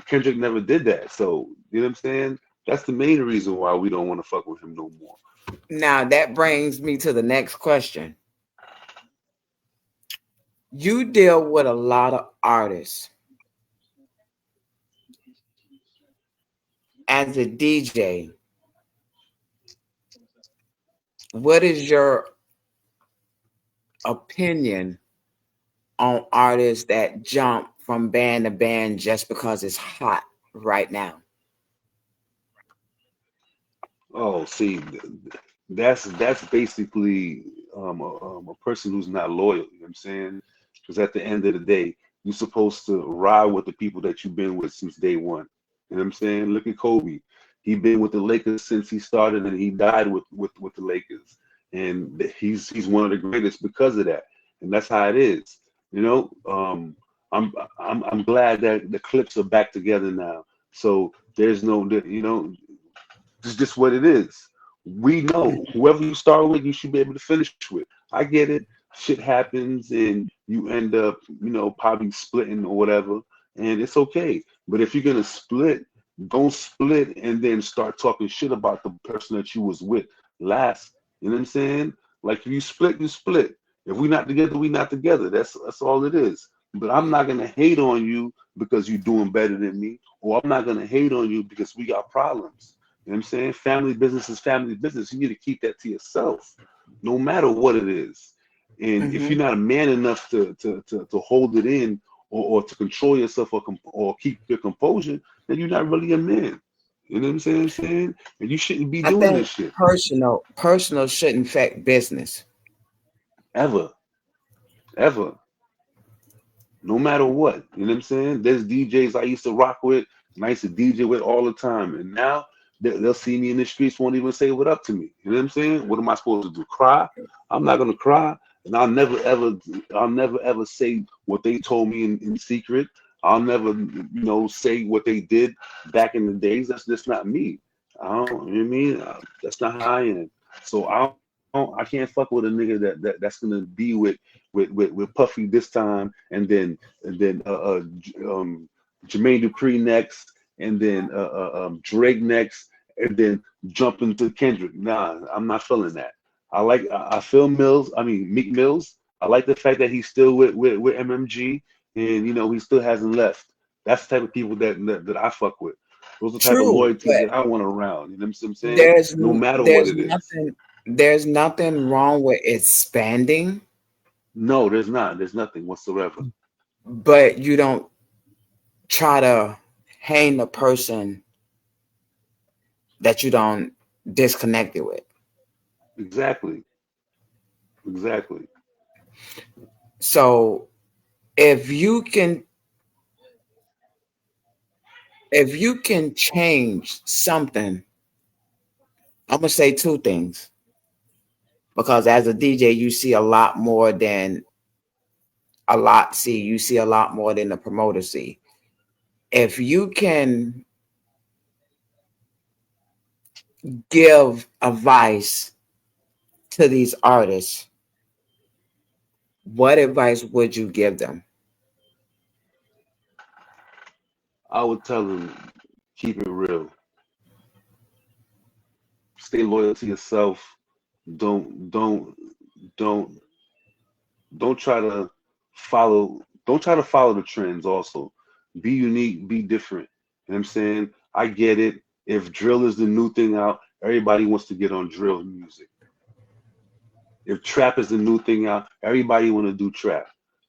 Kendrick never did that, so you know what I'm saying? That's the main reason why we don't want to fuck with him no more. now that brings me to the next question. You deal with a lot of artists as a DJ. What is your opinion on artists that jump from band to band just because it's hot right now? Oh, see, that's basically a person who's not loyal. You know what I'm saying? Because at the end of the day, you're supposed to ride with the people that you've been with since day one. You know what I'm saying? Look at Kobe. He been with the Lakers since he started, and he died with the Lakers. And he's one of the greatest because of that. And that's how it is. You know, I'm glad that the Clips are back together now. So there's no, it's just what it is. We know whoever you start with, you should be able to finish with. I get it. Shit happens and you end up, probably splitting or whatever, and it's okay. But if you're gonna split, don't split and then start talking shit about the person that you was with last. You know what I'm saying? Like if you split, you split. If we not together, we not together. That's all it is. But I'm not gonna hate on you because you're doing better than me, or I'm not gonna hate on you because we got problems. You know what I'm saying? Family business is family business. You need to keep that to yourself, no matter what it is. And if you're not a man enough to hold it in or to control yourself or keep your composure, then you're not really a man. You know what I'm saying? And you shouldn't be I doing think this shit personal shouldn't affect business. ever. No matter what. You know what I'm saying? There's DJs I used to rock with and I used to DJ with all the time. And now they'll see me in the streets, won't even say what up to me. You know what I'm saying? What am I supposed to do? Cry? I'm not gonna cry. And I'll never ever say what they told me in secret. I'll never, say what they did back in the days. That's just not me. I don't, you know what I mean? That's not how I am. So I can't fuck with a nigga that's gonna be with Puffy this time, and then Jermaine Dupri next, and then Drake next, and then jump into Kendrick. Nah, I'm not feeling that. I feel Meek Mills. I like the fact that he's still with MMG, and he still hasn't left. That's the type of people that I fuck with. Those are the type of True, loyalties but that I want around. You know what I'm saying? No matter what it is. there's nothing wrong with expanding, No, there's not. There's nothing whatsoever. but you don't try to hang the person that you don't disconnected with. Exactly. So if you can change something, I'm gonna say two things. Because as a DJ, you see a lot more than you see a lot more than the promoter see. If you can give advice to these artists, what advice would you give them? I would tell them, keep it real. Stay loyal to yourself. Don't don't don't don't try to follow the trends also. Be unique, be different. You know what I'm saying? I get it. If drill is the new thing out, everybody wants to get on drill music. If trap is the new thing out, everybody want to do trap.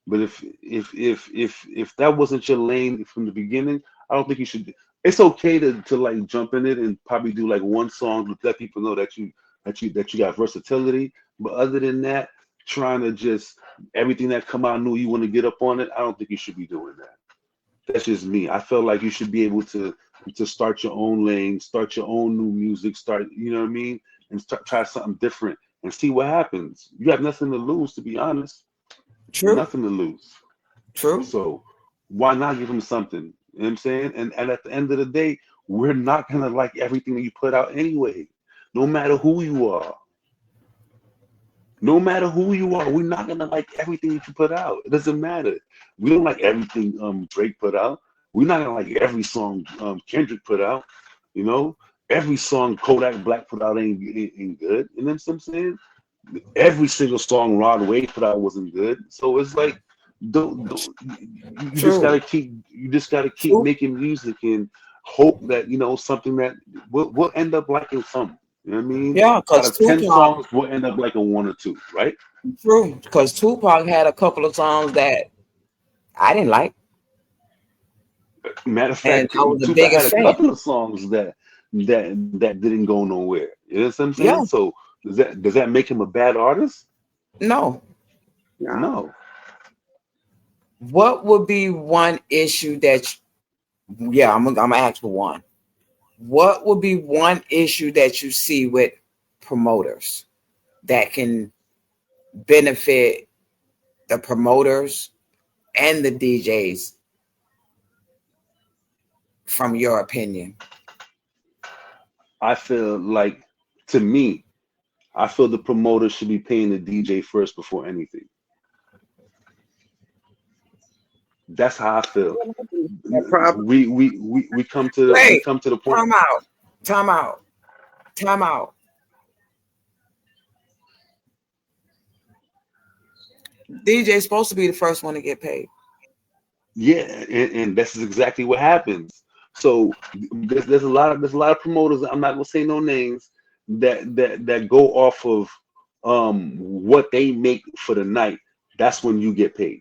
But if that wasn't your lane from the beginning, I don't think you should. It's okay to like jump in it and probably do like one song to let people know that you got versatility. But other than that, trying to just everything that come out new, you want to get up on it. I don't think you should be doing that. That's just me. I feel like you should be able to start your own lane, start your own new music, you know what I mean, and try something different and see what happens. You have nothing to lose, to be honest. True. Nothing to lose. True. So why not give them something? You know what I'm saying? And at the end of the day, we're not gonna like everything that you put out anyway. No matter who you are. No matter who you are, we're not gonna like everything that you put out. It doesn't matter. We don't like everything Drake put out. We're not gonna like every song Kendrick put out. You know, every song Kodak Black put out ain't good. You know what I'm saying? Every single song Rod Wave put out wasn't good. So it's like, don't you just gotta keep True. making music and hope that something that we'll end up liking something. You know what I mean? Yeah, Out because of 10 Tupac, songs, we'll end up liking one or two, right? true, because Tupac had a couple of songs that I didn't like, Matter of and fact, I was the Tupac had biggest a fan. couple of songs that didn't go nowhere. You know what I'm Yeah, saying? So does that make him a bad artist? no. No. What would be one issue yeah, I'm gonna ask for one. What would be one issue that you see with promoters that can benefit the promoters and the DJs from your opinion? I feel like, to me, I feel the promoter should be paying the DJ first before anything. That's how I feel. No problem. We come to Wait, the point. time out. DJ supposed to be the first one to get paid. Yeah, and that's exactly what happens. So there's a lot of promoters. I'm not gonna say no names that go off of what they make for the night. That's when you get paid.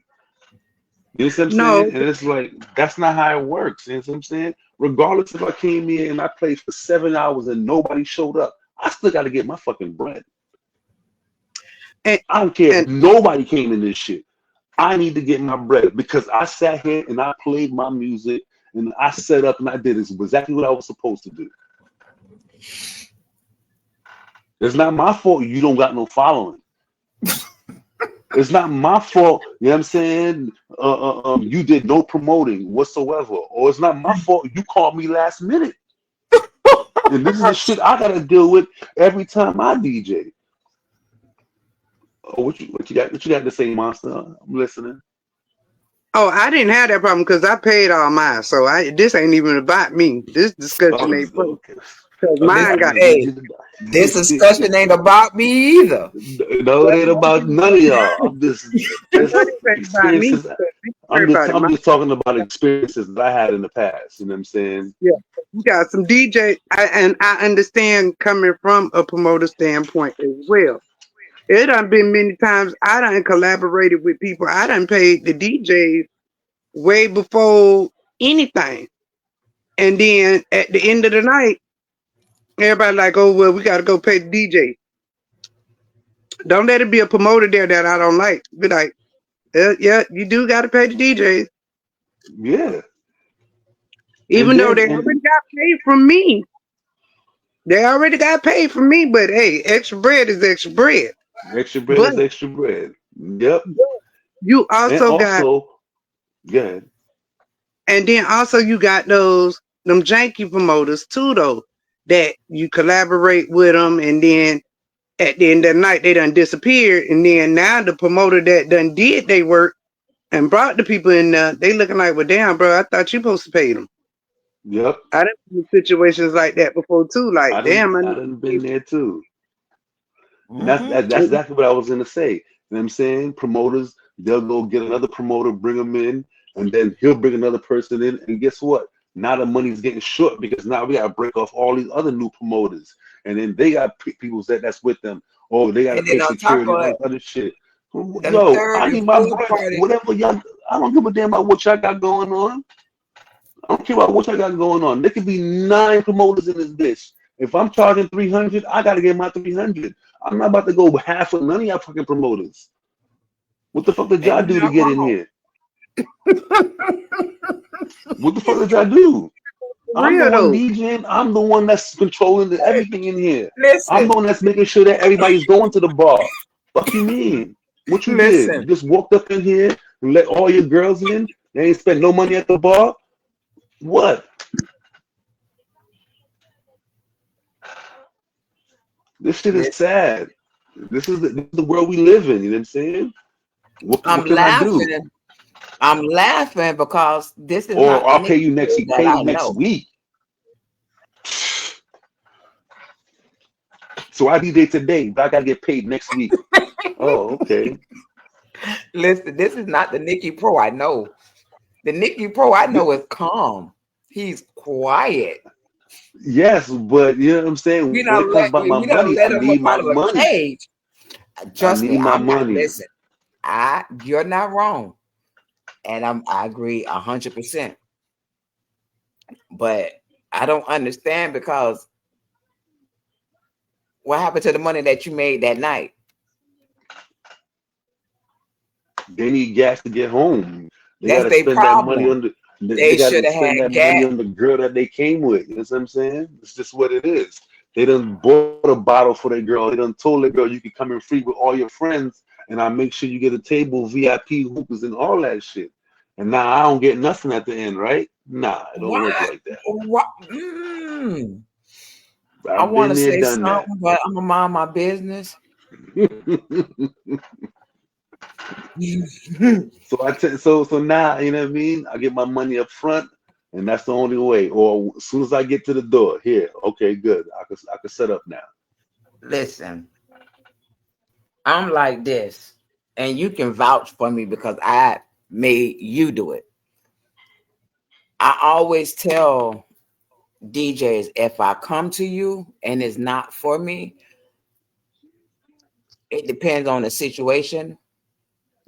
You know what I'm No, saying? And it's like that's not how it works. You know what I'm saying? Regardless if I came here and I played for 7 hours and nobody showed up, I still got to get my fucking bread. and, I don't care if and nobody came in this shit. I need to get my bread because I sat here and I played my music and I set up and I did exactly what I was supposed to do. It's not my fault you don't got no following. It's not my fault, you know what I'm saying? You did no promoting whatsoever. Or it's not my fault you called me last minute. And this is the shit I gotta deal with every time I DJ. Oh, what you got to say, Monster? I'm listening. oh, I didn't have that problem because I paid all mine. So this ain't even about me. This discussion Oh, ain't funny okay. because This, mine got. hey, this discussion ain't about me either. No, it ain't about none of y'all. I'm just I know this ain't about me. experiences. Because we worry about it. I'm just talking about experiences that I had in the past. You know what I'm saying? Yeah, you got some DJ, and I understand coming from a promoter standpoint as well. It done been many times I done collaborated with people. I done paid the DJs way before anything. And then at the end of the night, everybody like, oh, well, we got to go pay the DJ. Don't let it be a promoter there that I don't like. Be like, yeah, you do got to pay the DJs. Yeah. And Even though then they already got paid from me. They already got paid from me, but hey, extra bread is extra bread. extra bread But is extra bread. Yep. you And also got, also, yeah. and then also you got them janky promoters too, though, that you collaborate with them, and then at the end of the night they done disappeared, and then now the promoter that done did they work and brought the people in there, they looking like, well, damn, bro, I thought you supposed to pay them. Yep. I done been in situations like that before too. Like, damn, I I need done to pay been there too. And that's them. exactly what I was gonna say. You know what I'm saying? Promoters, they'll go get another promoter, bring them in, and then he'll bring another person in. And guess what? Now the money's getting short because now we gotta break off all these other new promoters, and then they got people that's with them. Oh, they gotta And then pay on top security and of all it, this other shit. them Yo, third I and need my fourth bread. party. Whatever y'all, I don't give a damn about what y'all got going on. I don't care about what y'all got going on. There could be 9 promoters in this bitch. If I'm charging 300, I gotta get my 300. I'm not about to go half with none of y'all fucking promoters. What the fuck did And y'all you're do to not get in wrong. here? What the fuck did y'all do? For I'm the real one though. DJing. I'm the one that's controlling everything in here. I'm Listen, the one that's making sure that everybody's going to the bar. Fuck you mean? What you did? You listen. just walked up in here and let all your girls in? They ain't spent no money at the bar? What? This shit is Listen. sad. This is the world we live in. You know what I'm saying? I'm What can I do? laughing. I'm laughing because this is Or not the I'll pay Nicky you next Pro week. that Pay me I next know. week. So I DJ today, but I gotta get paid next week. Oh, okay. Listen, this is not the Nicky Pro I know. The Nicky Pro I know is calm. He's quiet. Yes, but you know what I'm saying? We When it don't comes let about my we don't money, let I him up need my out of a money. cage. I Trust me, need my I'm not. money. Listen, you're not wrong, and I agree 100%. But I don't understand because what happened to the money that you made that night? They need gas to get home. They That's gotta their spend that money problem. on they They should gotta have spend had that money gas. on the girl that they came with. You know what I'm saying? It's just what it is. They done bought a bottle for their girl. They done told the girl you can come in free with all your friends and I'll make sure you get a table, VIP hookers and all that shit. And now I don't get nothing at the end, right? Nah, it don't work What? like that. What? I I've want been to there, say done that. something, but I'm gonna mind my business. So now, you know what I mean? I get my money up front, and that's the only way. Or as soon as I get to the door, here, okay, good. I could set up now. Listen, I'm like this, and you can vouch for me because I made you do it. I always tell DJs if I come to you and it's not for me, it depends on the situation.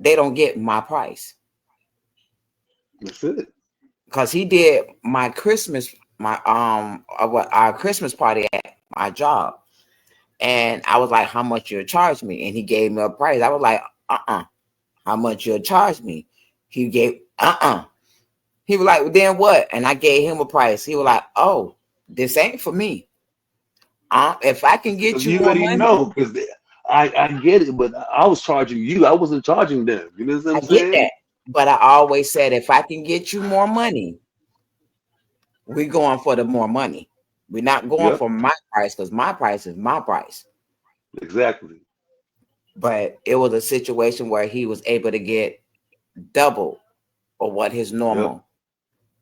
They don't get my price. That's it. Because he did my Christmas, our Christmas party at my job. And I was like, how much you'll charge me? And he gave me a price. I was like, how much you'll charge me? He gave, He was like, well, then what? And I gave him a price. He was like, oh, this ain't for me. If I can get you You more already money, know, because I get it, but I was charging you. I wasn't charging them. You know what I I'm get saying? that. But I always said, if I can get you more money, we're going for the more money. We're not going Yep, for my price because my price is my price. exactly. But it was a situation where he was able to get double or what his Yep. normal.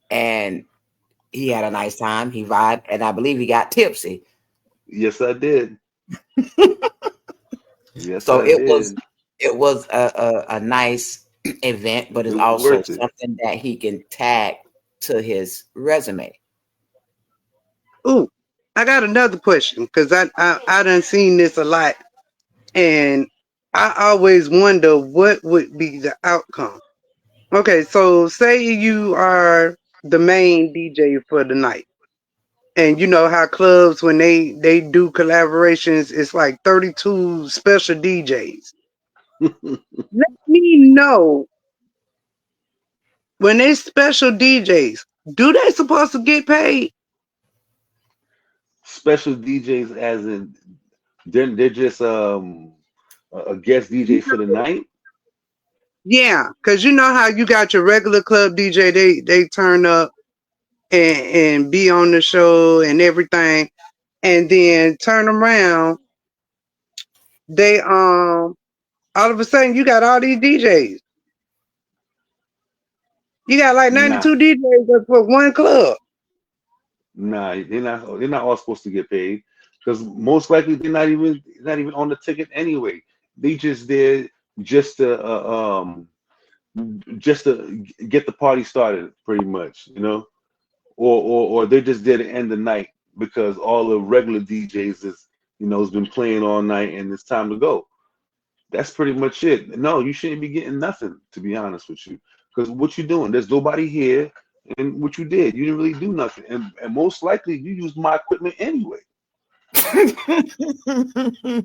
And he had a nice time. He vibed, and I believe he got tipsy. Yes, I did. Yes, So I did. it was a nice event, but It it's was also worth it. something that he can tag to his resume. Ooh, I got another question because I done seen this a lot, and I always wonder what would be the outcome. Okay, so say you are the main DJ for the night. And you know how clubs when they do collaborations, it's like 32 special DJs. Let me know when they special DJs, do they supposed to get paid? Special DJs, as in they're just a guest DJ for the night. Yeah, because you know how you got your regular club DJ, they turn up and be on the show and everything, and then turn around, they all of a sudden you got all these DJs. You got like Nah, 92 DJs for one club. nah, they're not all supposed to get paid because most likely they're not even on the ticket anyway. They just there just to just to get the party started, pretty much, you know, or they're just there to end the night because all the regular DJs is has been playing all night and it's time to go. That's pretty much it. No, you shouldn't be getting nothing, to be honest with you, because what you're doing, there's nobody here, and what you did, you didn't really do nothing, and most likely you used my equipment anyway.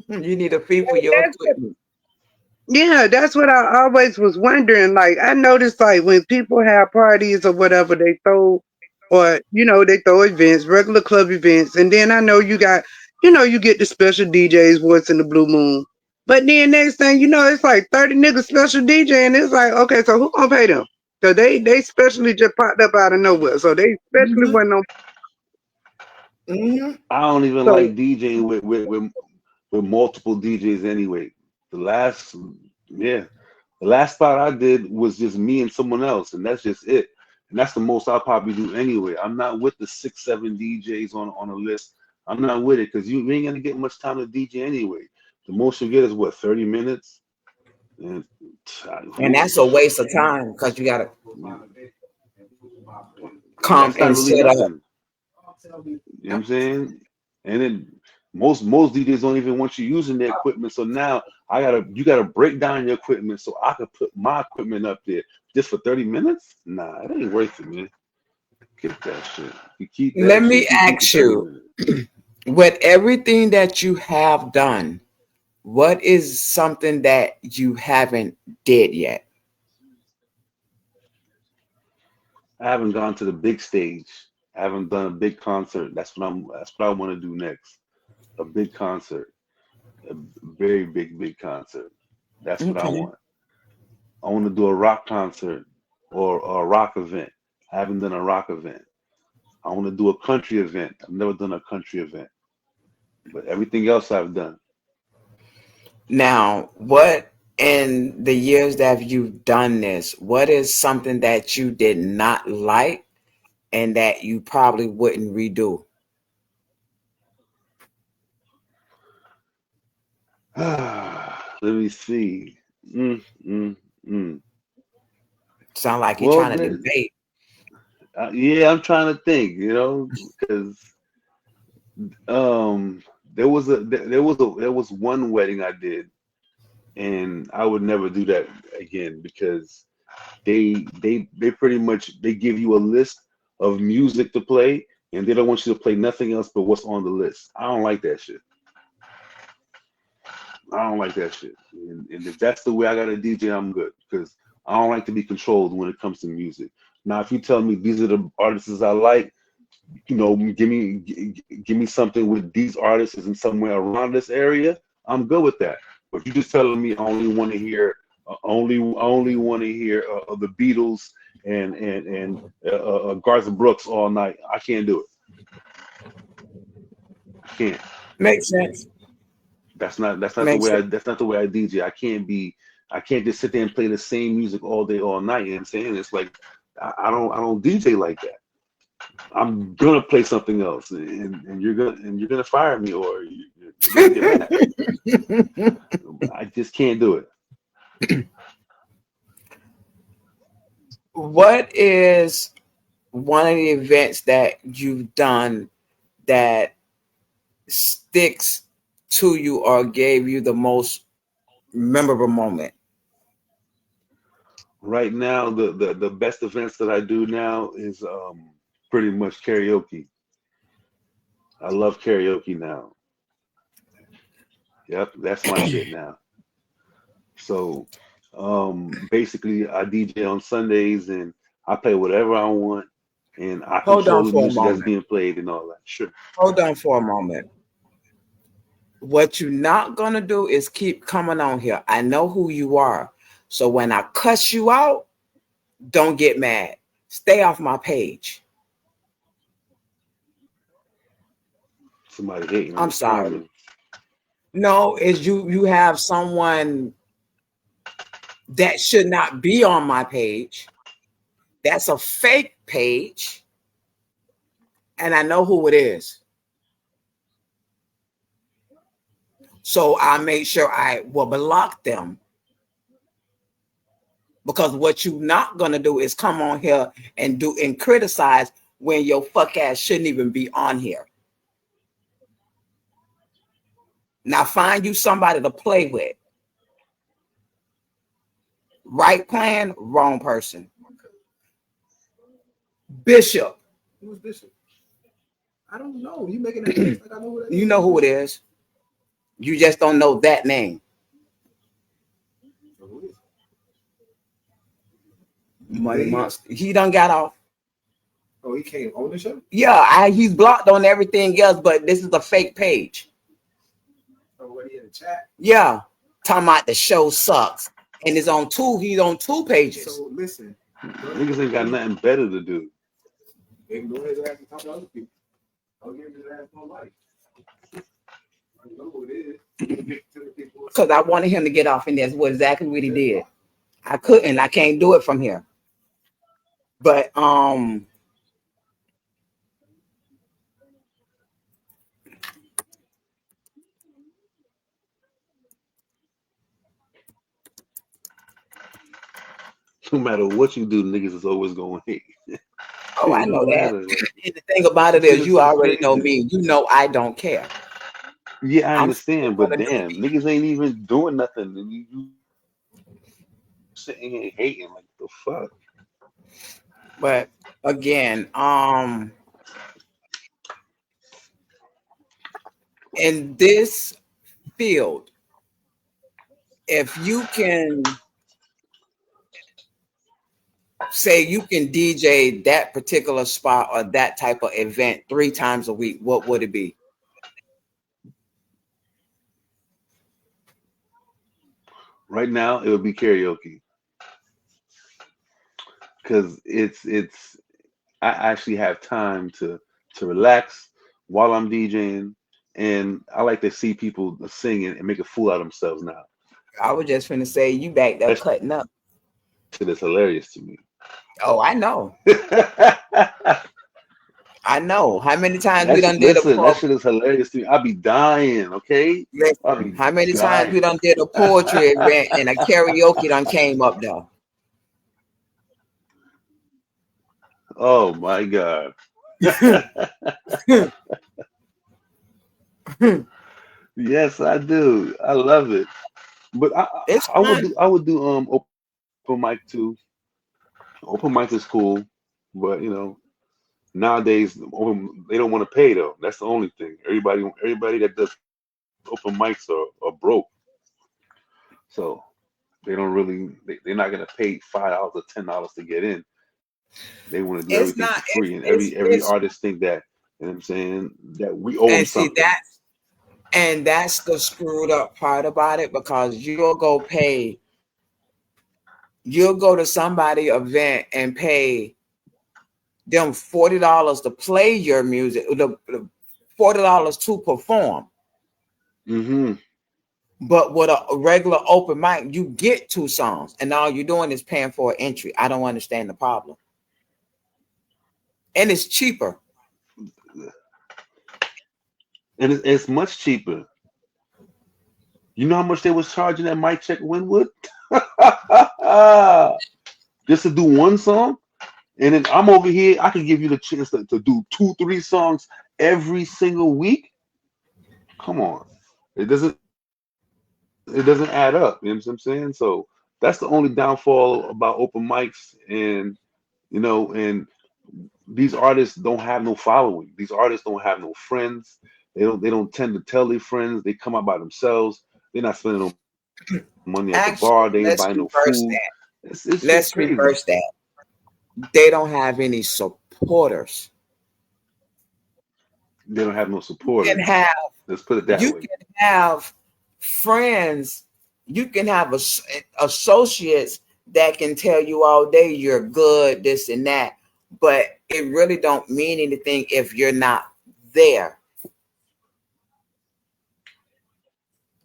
You need a fee for your equipment. Yeah, that's what I always was wondering. Like, I noticed, like, when people have parties or whatever, they throw, or, they throw events, regular club events. And then I know you get the special DJs once in the blue moon. But then next thing you know, it's like 30 niggas special DJ. And it's like, okay, so who gonna pay them? So they specially just popped up out of nowhere. So they especially Mm-hmm. wasn't on. Mm-hmm. I don't even So, like DJing with multiple DJs anyway. The last, yeah, the last spot I did was just me and someone else, and that's just it. And that's the most I'll probably do anyway. I'm not with the 6, 7 DJs on a list. I'm not with it because you ain't gonna get much time to DJ anyway. The most you get is what, 30 minutes? And And that's a waste of time because you gotta come that's not and really set up. nothing. You know what I'm saying? And then most DJs don't even want you using their equipment. So now you gotta break down your equipment so I could put my equipment up there just for 30 minutes? Nah, it ain't worth it, man. Get that shit. You keep Let that me shit. You keep the ask 30 you, minutes. with everything that you have done, what is something that you haven't did yet? I haven't gone to the big stage. I haven't done a big concert. That's what I want to do next. A big concert. A very big concert. That's what I Okay. want. I want to do a rock concert or a rock event. I haven't done a rock event. I want to do a country event. I've never done a country event, but everything else I've done. Now, what in the years that you've done this, what is something that you did not like and that you probably wouldn't redo? Let me see. Mm, mm, mm. Sound like you're Well, trying to man, debate. yeah, I'm trying to think, because there was one wedding I did, and I would never do that again because They pretty much they give you a list of music to play, and they don't want you to play nothing else but what's on the list. I don't like that shit. I don't like that shit. And if that's the way I got a DJ, I'm good, because I don't like to be controlled when it comes to music. Now, if you tell me these are the artists I like, you know, give me something with these artists and somewhere around this area, I'm good with that. But if you just telling me I only want to hear only want to hear the Beatles and Garth Brooks all night, I can't do it. I can't. Makes sense. That's not the way I DJ. I can't just sit there and play the same music all day, all night. You know what I'm saying? It's like I don't DJ like that. I'm gonna play something else, and you're gonna fire me, or you're gonna get mad. I just can't do it. What is one of the events that you've done that sticks to you or gave you the most memorable moment? Right now, the best events that I do now is pretty much karaoke. I love karaoke now. Yep, that's my shit now. So basically I DJ on Sundays and I play whatever I want, and I control the music that's being played and all that. Sure. Hold on for a moment. What you're not gonna do is keep coming on here. I know who you are. So when I cuss you out, don't get mad. Stay off my page. Somebody hating. I'm sorry. No, is you have someone that should not be on my page. That's a fake page. And I know who it is. So I make sure I will block them. Because what you're not gonna do is come on here and criticize when your fuck ass shouldn't even be on here. Now find you somebody to play with. Right plan, wrong person. Bishop. Who's Bishop? I don't know. You making that face like I know who that is. You know who it is. You just don't know that name. So who is it? Money Monster. He done got off. Oh, he came on the show? Yeah, he's blocked on everything else, but this is a fake page. Oh, what, he in the chat? Yeah. Talking about the show sucks. And he's on two pages. So listen. Niggas ain't got nothing better to do. Ignore his ass and talk to other people. Don't give his ass no life. I know who it is. Because I wanted him to get off, and that's exactly what he did. I couldn't. I can't do it from here. But no matter what you do, niggas is always going to hate. Oh, I know that. And the thing about it is, you already know me. You know I don't care. Yeah, I understand, but damn, niggas ain't even doing nothing. And you sitting here hating like the fuck. But again, in this field, if you can say you can DJ that particular spot or that type of event 3 times a week, what would it be? Right now, it would be karaoke, because I actually have time to relax while I'm DJing, and I like to see people singing and make a fool out of themselves now. I was just finna say you back there cutting up. Shit is hilarious to me. Oh, I know. I know. How many times we done did that shit is hilarious to me. I'll be dying, okay? Listen, how many times we done did a poetry event and a karaoke done came up though? Oh my God. Yes, I do. I love it. But I would do open mic too. Open mic is cool, but nowadays they don't want to pay though. That's the only thing. Everybody that does open mics are broke, so they don't really. They're not gonna pay $5 or $10 to get in. They want to do It's everything not. for free, and every It's artist think that. You know what I'm saying, that we owe them and see something. that's the screwed up part about it, because you'll go to somebody event and pay them $40 to play your music, the $40 to perform. Mm-hmm. But with a regular open mic, you get 2 songs, and all you're doing is paying for an entry. I don't understand the problem. And it's cheaper. And it's much cheaper. You know how much they was charging at Mic Check Winwood? Just to do one song? And then I'm over here, I can give you the chance to do 2-3 songs every single week. Come on. It doesn't add up. You know what I'm saying? So that's the only downfall about open mics. And and these artists don't have no following. These artists don't have no friends. They don't tend to tell their friends. They come out by themselves. They're not spending no money at the bar. Actually, They ain't let's buying no reverse food. that. It's just Let's crazy. reverse that. They don't have any supporters. They don't have no You supporters. can have Let's put it that you way. can have friends, you can have associates that can tell you all day you're good, this and that, but it really don't mean anything if you're not there.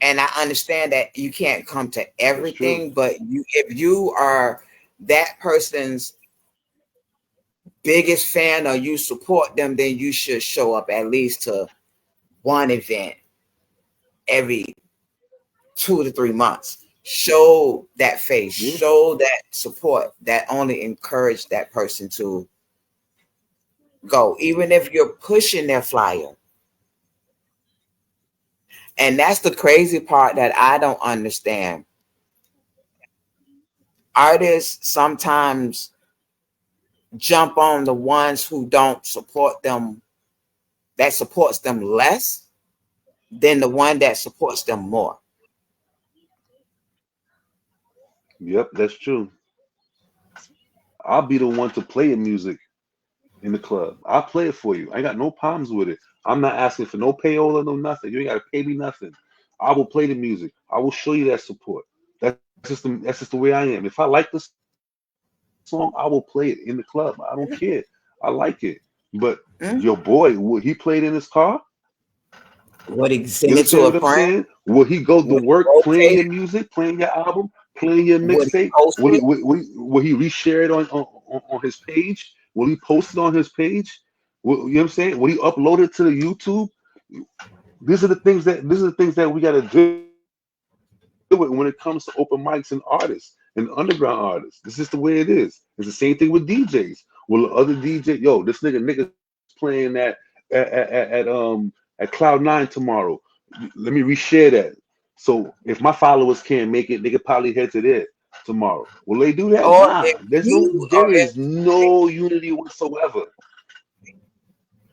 And I understand that you can't come to That's true. everything, but if you are that person's biggest fan or you support them, then you should show up at least to one event every 2 to 3 months. Show that face, Yeah. show that support. That only encourage that person to go, even if you're pushing their flyer. And that's the crazy part that I don't understand. Artists sometimes jump on the ones who don't support them, that supports them less than the one that supports them more. Yep, that's true. I'll be the one to play your music in the club. I'll play it for you. I ain't got no problems with it. I'm not asking for no payola, no nothing. You ain't gotta pay me nothing. I will play the music. I will show you that support. That's just the way I am. If I like the song, I will play it in the club. I don't care. I like it. But Mm? your boy, would he play it in his car? Would he You send it to understand a what I'm friend? saying? Will he go to Would he work playing rotate your it? music, playing your album, playing your Would he mixtape? post it? Will he reshare it on his page? Will he post it on his page? You know what I'm saying? Will he upload it to the YouTube? These are the things that we got to do it when it comes to open mics and artists and underground artists. This is the way it is. It's the same thing with DJs. Will the other DJ, yo, this nigga playing at Cloud9 tomorrow. Let me reshare that. So if my followers can't make it, they could probably head to there tomorrow. Will they do that? Or Nah. if you There is no unity whatsoever.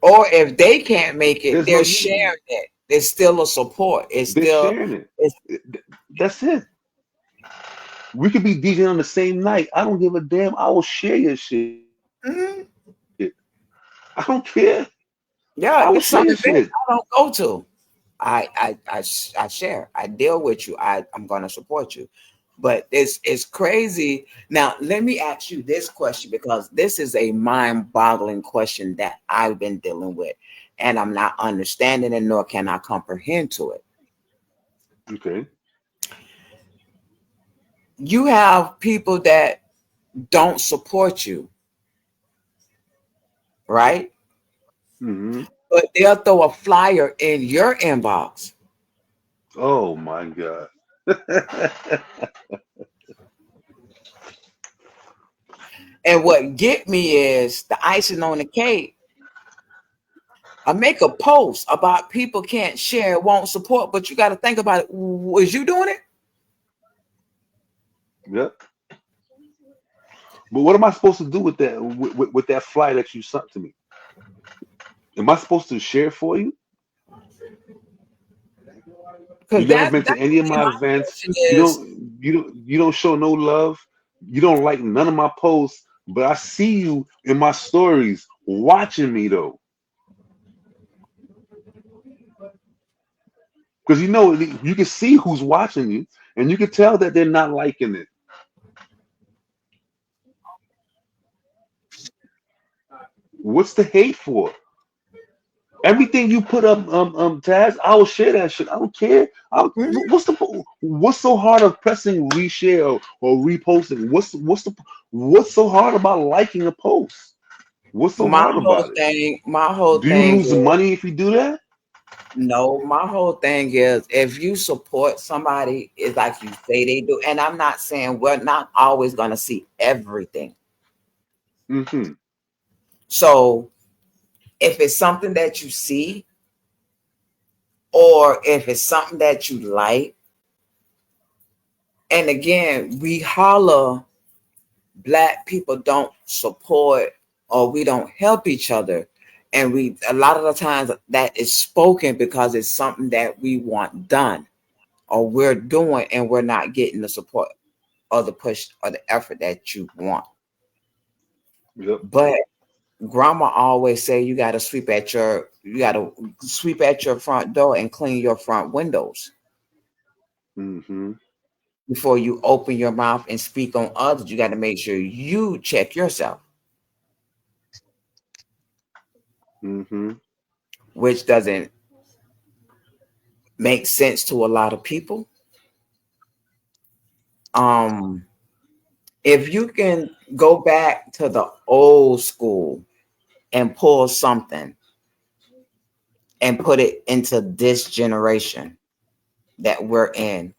or if they can't make it, There's no they're unity. sharing it. It's still a support. It's They're still sharing it. it's That's it. We could be DJing on the same night. I don't give a damn. I will share your shit. mhm. I don't care. Yeah, I will there's share some your events shit. I don't go to. I share. I deal with you. I'm gonna support you. But it's crazy. Now let me ask you this question, because this is a mind-boggling question that I've been dealing with, and I'm not understanding it, nor can I comprehend to it. Okay. You have people that don't support you, right? Hmm. But they'll throw a flyer in your inbox. Oh my God. And what get me is the icing on the cake. I make a post about people can't share, won't support, but you got to think about it. Was you doing it? Yep. But what am I supposed to do with that with that flyer that you sent to me? Am I supposed to share it for you? You Because never been to that's any of really my my events. question is, You don't show no love. You don't like none of my posts, but I see you in my stories watching me though. Because you can see who's watching you, and you can tell that they're not liking it. What's the hate for? Everything you put up, Taz, I will share that shit. I don't care. What's so hard of pressing reshare or reposting? What's so hard about liking a post? What's so hard about it? my whole Do you thing lose the is, money if you do that? no, my whole thing is, if you support somebody, it's like you say they do. And I'm not saying we're not always going to see everything. Mm-hmm. So if it's something that you see, or if it's something that you like, and again, we holler, Black people don't support or we don't help each other. And we, a lot of the times that is spoken because it's something that we want done or we're doing, and we're not getting the support or the push or the effort that you want. Yep. But grandma always say you got to sweep at your front door and clean your front windows Mm-hmm. before you open your mouth and speak on others. You got to make sure you check yourself, Mm-hmm. which doesn't make sense to a lot of people. Um, if you can go back to the old school and pull something and put it into this generation that we're in,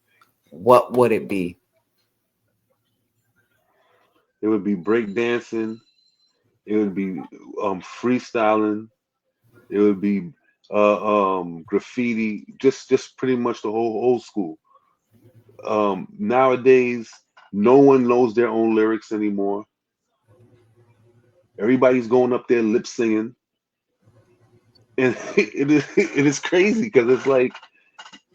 what would it be? It would be breakdancing. It would be freestyling. It would be graffiti. Just pretty much the whole old school. Nowadays, no one knows their own lyrics anymore. Everybody's going up there lip singing, and it is crazy because it's like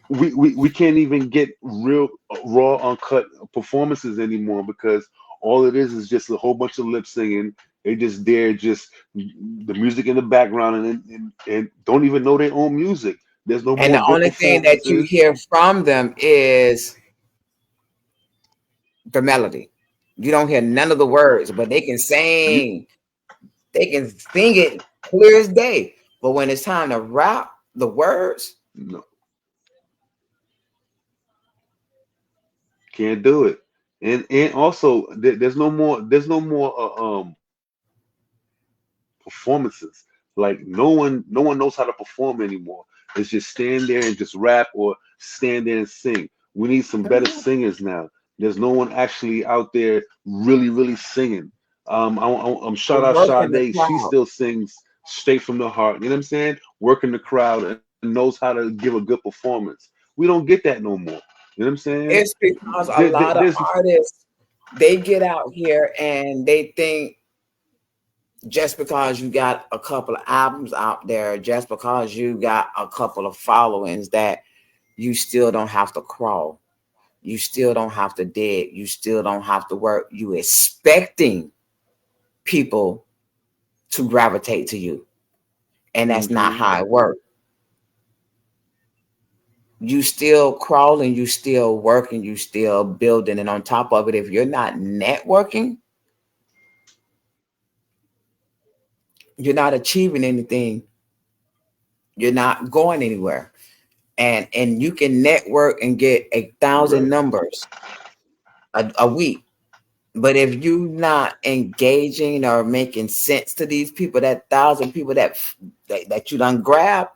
we can't even get real raw uncut performances anymore because all it is just a whole bunch of lip singing. They just dare just the music in the background and don't even know their own music. There's no And more the good only thing that you performances. hear from them is the melody. You don't hear none of the words, but they can You sing. They can sing it clear as day. But when it's time to rap, the words, no, can't do it. And also there's no more performances. Like no one knows how to perform anymore. It's just stand there and just rap or stand there and sing. We need some better singers now. There's no one actually out there really singing. I'm shout out working the Sade. She crowd. still sings straight from the heart. You know what I'm saying? Working the crowd and knows how to give a good performance. We don't get that no more. You know what I'm saying? It's because a lot of There's artists, they get out here and they think just because you got a couple of albums out there, just because you got a couple of followings, that you still don't have to crawl. You still don't have to dig. You still don't have to work. You expecting people to gravitate to you. And that's not hmm how it works. You still crawling, you still working, you still building. And on top of it, if you're not networking, you're not achieving anything. You're not going anywhere. And you can network and get 1,000 right. numbers a week. But if you're not engaging or making sense to these people, that 1,000 people that you done grab,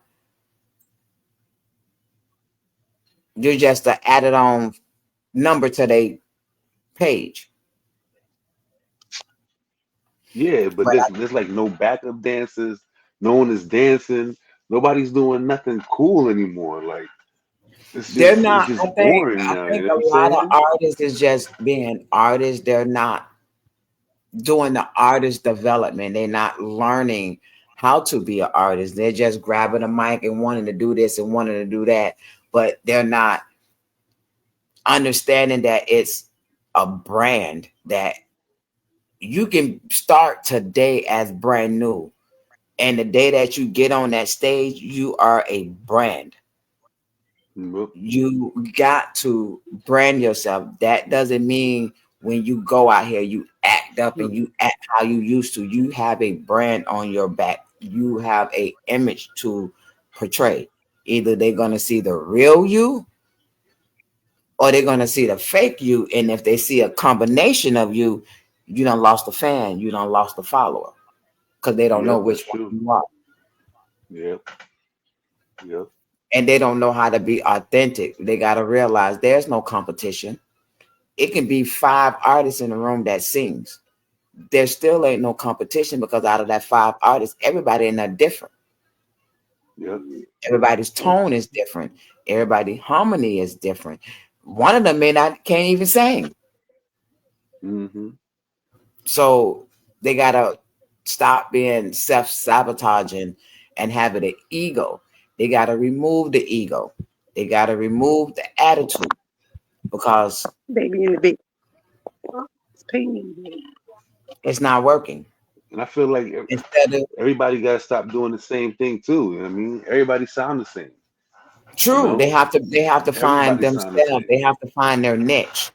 you're just an added on number to their page. Yeah, but But there's like no backup dancers. No one is dancing. Nobody's doing nothing cool anymore. Like they're it's not. I just think. boring I now. You think know what I'm a lot of saying? artists is just being artists. They're not. doing the artist development. They're not learning how to be an artist. They're just grabbing a mic and wanting to do this and wanting to do that, but they're not understanding that it's a brand that you can start today as brand new. And the day that you get on that stage, you are a brand. You got to brand yourself. That doesn't mean when you go out here, you act up and you act how you used to. You have a brand on your back. You have a image to portray. Either they're going to see the real you or they're going to see the fake you. And if they see a combination of you, you done lost a fan. You done lost a follower because they don't know which one you are. Yep. Yep. And they don't know how to be authentic. They got to realize there's no competition. It can be 5 artists in a room that sings. There still ain't no competition because out of that 5 artists, everybody in there different. Yep. Everybody's tone is different. Everybody's harmony is different. One of them can't even sing. Mm-hmm. So they got to stop being self-sabotaging and having an ego. They got to remove the ego. They got to remove the attitude because baby in the big. it's not working. And I feel like everybody got to stop doing the same thing too. You know what I mean? Everybody sound the same. True. You know? They have to find themselves. They have to find their niche.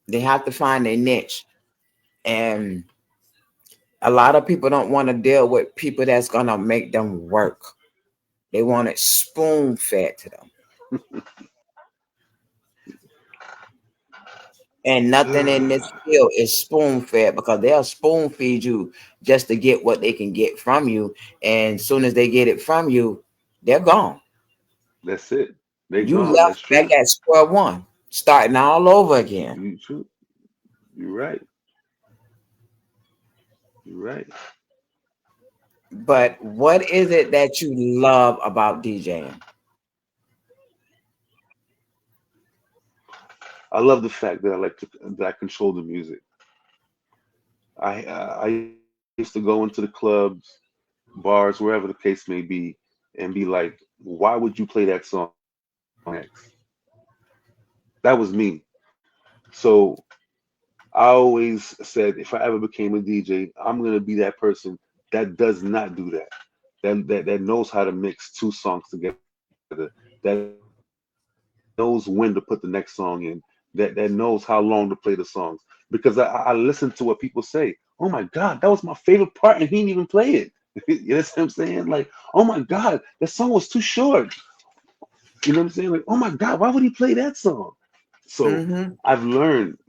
They have to find their niche. And a lot of people don't want to deal with people that's going to make them work. They want it spoon fed to them. And nothing in this field is spoon fed because they'll spoon feed you just to get what they can get from you. And as soon as they get it from you, they're gone. That's it. You left back at square one, starting all over again. You're right. You're right. But what is it that you love about DJing? I love the fact that I control the music. I used to go into the clubs, bars, wherever the case may be, and be like, why would you play that song next? That was me. So I always said, if I ever became a DJ, I'm gonna be that person that does not do that. That knows how to mix 2 songs together. That knows when to put the next song in. That knows how long to play the songs. Because I listen to what people say. Oh my God, that was my favorite part, and he didn't even play it. You know what I'm saying? Like, oh my God, that song was too short. You know what I'm saying? Like, oh my God, why would he play that song? So I've learned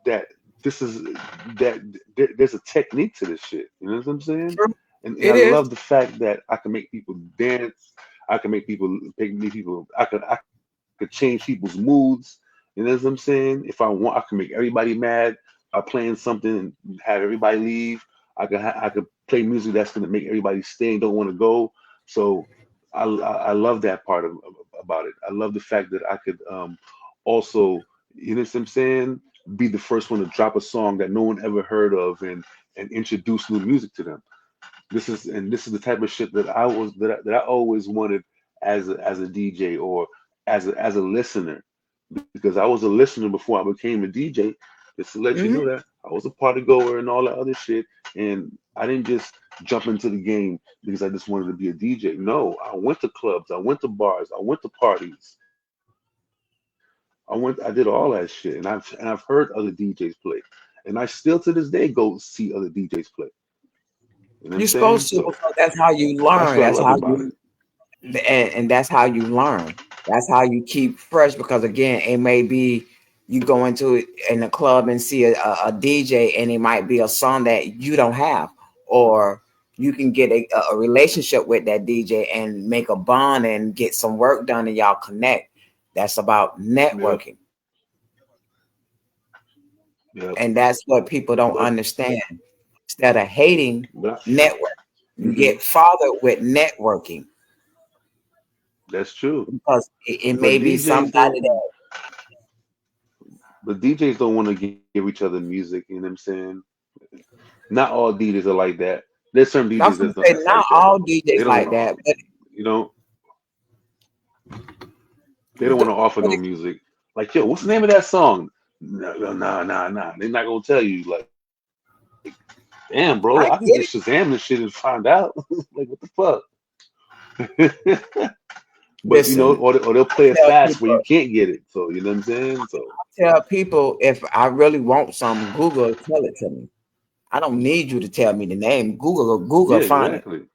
that there's a technique to this shit. You know what I'm saying? And I love the fact that I can make people dance. I can make people I could change people's moods. You know what I'm saying? If I want, I can make everybody mad by playing something and have everybody leave. I could play music that's gonna make everybody stay and don't want to go. So I love that part about it. I love the fact that I could also, you know what I'm saying, be the first one to drop a song that no one ever heard of and introduce new music to them. This is the type of shit that I always wanted as a DJ or as a listener, because I was a listener before I became a DJ. Just to let you know that I was a party goer and all that other shit, and I didn't just jump into the game because I just wanted to be a DJ. No, I went to clubs, I went to bars, I went to parties. I did all that shit, and I've heard other DJs play, and I still to this day go see other DJs play. You know what I'm saying? Supposed to, because that's how you learn. That's what I love about it. And that's how you learn. That's how you keep fresh. Because again, it may be you go into it in a club and see a DJ, and it might be a song that you don't have, or you can get a relationship with that DJ and make a bond and get some work done, and y'all connect. That's about networking. Yep. And that's what people don't understand. Instead of hating network, you get farther with networking. That's true. Because it may be somebody that But DJs don't want to give each other music. You know what I'm saying? Not all DJs are like that. There's some I'm DJs gonna that's not, say that's not like that. all They DJs don't like want that, to, you know, they don't want to offer but no music. Like, yo, what's the name of that song? No, no, nah, nah, nah. They're not gonna tell you. Like, damn, bro, I can just I get Shazam it. this shit and find out. Like, what the fuck? But you know, Listen, or they'll play it tell fast where you people, can't get it. So you know what I'm saying? So tell people if I really want some, Google will tell it to me. I don't need you to tell me the name. Google yeah, find it. exactly.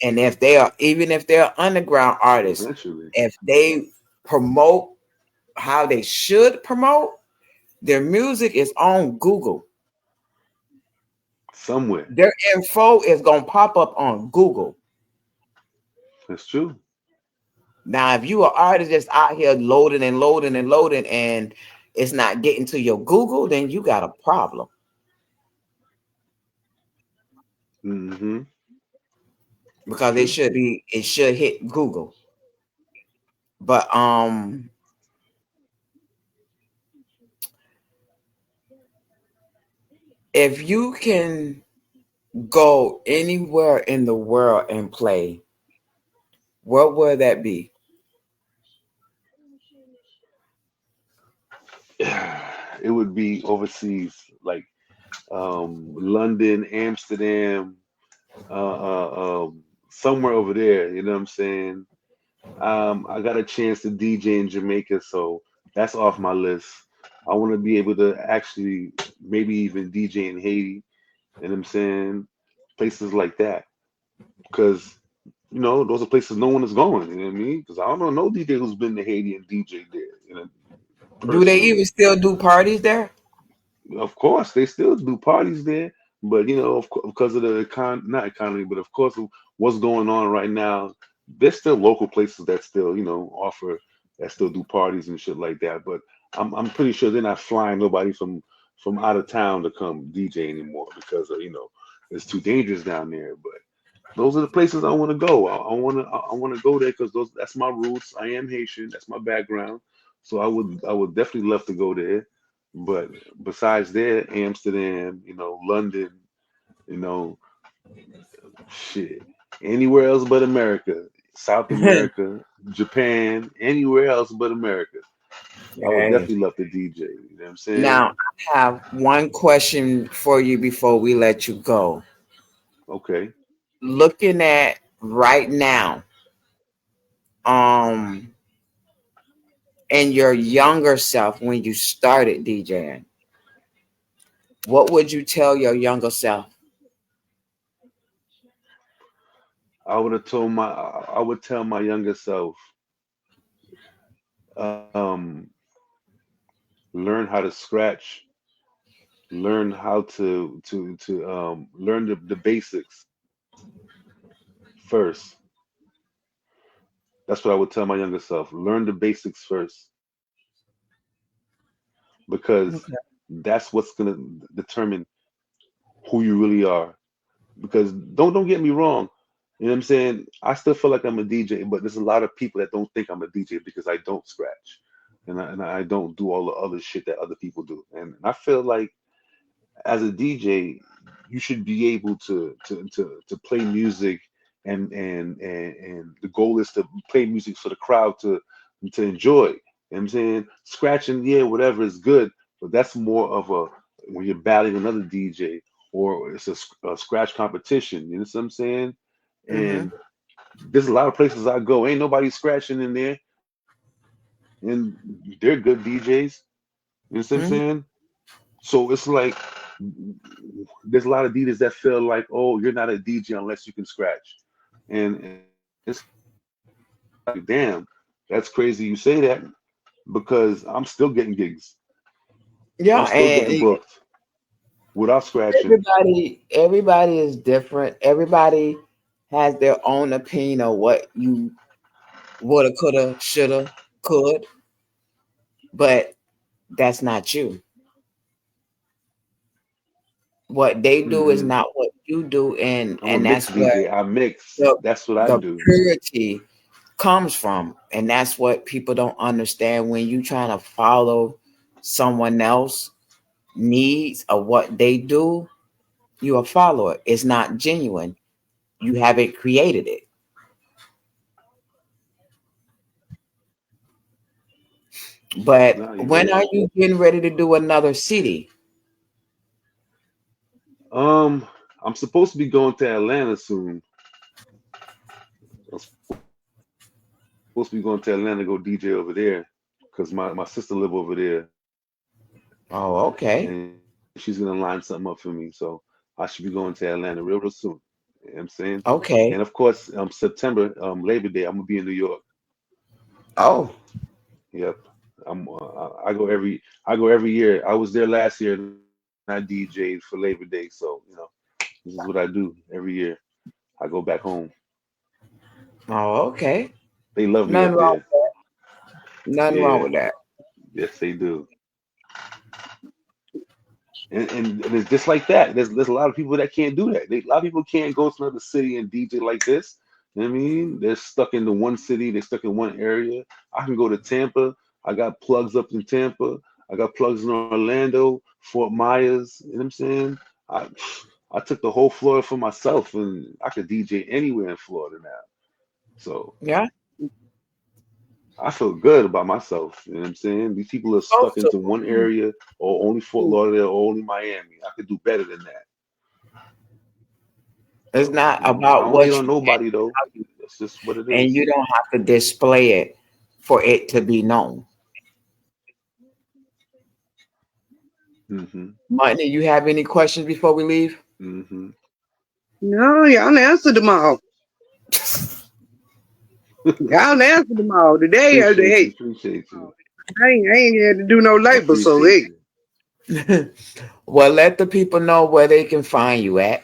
And if they are, even if they're underground artists, Eventually, if they promote how they should promote, their music is on Google. somewhere. Their info is gonna pop up on Google. That's true. Now, if you are artist that's out here loading and loading and loading, and it's not getting to your Google, then you got a problem Hmm. That's because it true. should be, it should hit Google. But if you can go anywhere in the world and play, what would that be? It would be overseas, like London, Amsterdam, somewhere over there. You know what I'm saying? I got a chance to DJ in Jamaica, so that's off my list. I want to be able to actually maybe even DJ in Haiti. You know what I'm saying? Places like that, because those are places no one is going. You know what I mean? Because I don't know no DJ who's been to Haiti and DJ there. Do they even Personally. still do parties there? Of course, they still do parties there, but because of the not economy, but of course of what's going on right now, there's still local places that still offer that still do parties and shit like that. But I'm pretty sure they're not flying nobody from out of town to come DJ anymore because of it's too dangerous down there. But those are the places I want to go. I want to go there because those that's my roots. I am Haitian. That's my background. So I would definitely love to go there. But besides there, Amsterdam, London, you know, shit, anywhere else but America, South America, Japan, anywhere else but America. I would Hey. definitely love to DJ. You know what I'm saying? Now, I have one question for you before we let you go. Okay. Looking at right now, um, and your younger self when you started DJing, what would you tell your younger self? I would tell my younger self, um, learn how to scratch, learn how to learn the basics first. That's what I would tell my younger self. Learn the basics first because Okay. that's what's gonna determine who you really are. Because don't get me wrong, you know what I'm saying? I still feel like I'm a DJ, but there's a lot of people that don't think I'm a DJ because I don't scratch. And I don't do all the other shit that other people do. And I feel like as a DJ, you should be able to play music and the goal is to play music for the crowd to enjoy. You know what I'm saying? Scratching, yeah, whatever is good, but that's more of a when you're battling another DJ or it's a scratch competition. You know what I'm saying? Mm-hmm. And there's a lot of places I go, ain't nobody scratching in there, and they're good DJs. You know what I'm Mm-hmm. saying? So it's like there's a lot of DJs that feel like, oh, you're not a DJ unless you can scratch, and it's like, damn, that's crazy you say that because I'm still getting gigs, Yeah, I'm still getting and booked without scratching. everybody is different. Everybody has their own opinion of what you woulda, coulda, shoulda, could, but that's not you. What they do is Hmm. not what you do, and I'm a that's mixed where DJ. I mix. the That's what I the do. purity comes from, and that's what people don't understand when you trying to follow someone else needs or what they do, you're a follower. It's not genuine. You haven't created it. But No, you're when right. are you getting ready to do another city? Um, I'm supposed to be going to Atlanta soon. I'm supposed to be going to Atlanta to go DJ over there because my sister live over there Oh, okay. and she's gonna line something up for me. So I should be going to Atlanta real soon. You know what I'm saying? Okay. And of course, September, Labor Day, I'm gonna be in New York. Oh, Yep. I go every year. I was there last year and I DJ'd for Labor Day. So, this is what I do every year. I go back home. oh, okay. They love me Nothing up wrong. there. Nothing wrong Yeah. with that. Yes, they do. And it's just like that. There's a lot of people that can't do that. A lot of people can't go to another city and DJ like this. You know what I mean? They're stuck in the one city. They're stuck in one area. I can go to Tampa. I got plugs up in Tampa. I got plugs in Orlando, Fort Myers. You know what I'm saying? I I took the whole Florida for myself, and I could DJ anywhere in Florida now. So Yeah. I feel good about myself. You know what I'm saying? These people are stuck Supposed to. into one area, or only Fort Lauderdale, or only Miami. I could do better than that. It's not I about don't hate what on you can, nobody though. That's just what it and is. you don't have to display it for it to be known. Hmm. Money, you have any questions before we leave? Hmm. No, y'all answered them all. Y'all answered them all today. Appreciate you. Hey, Appreciate you. I ain't had to do no I labor, so appreciate hey. you. Well, let the people know where they can find you at.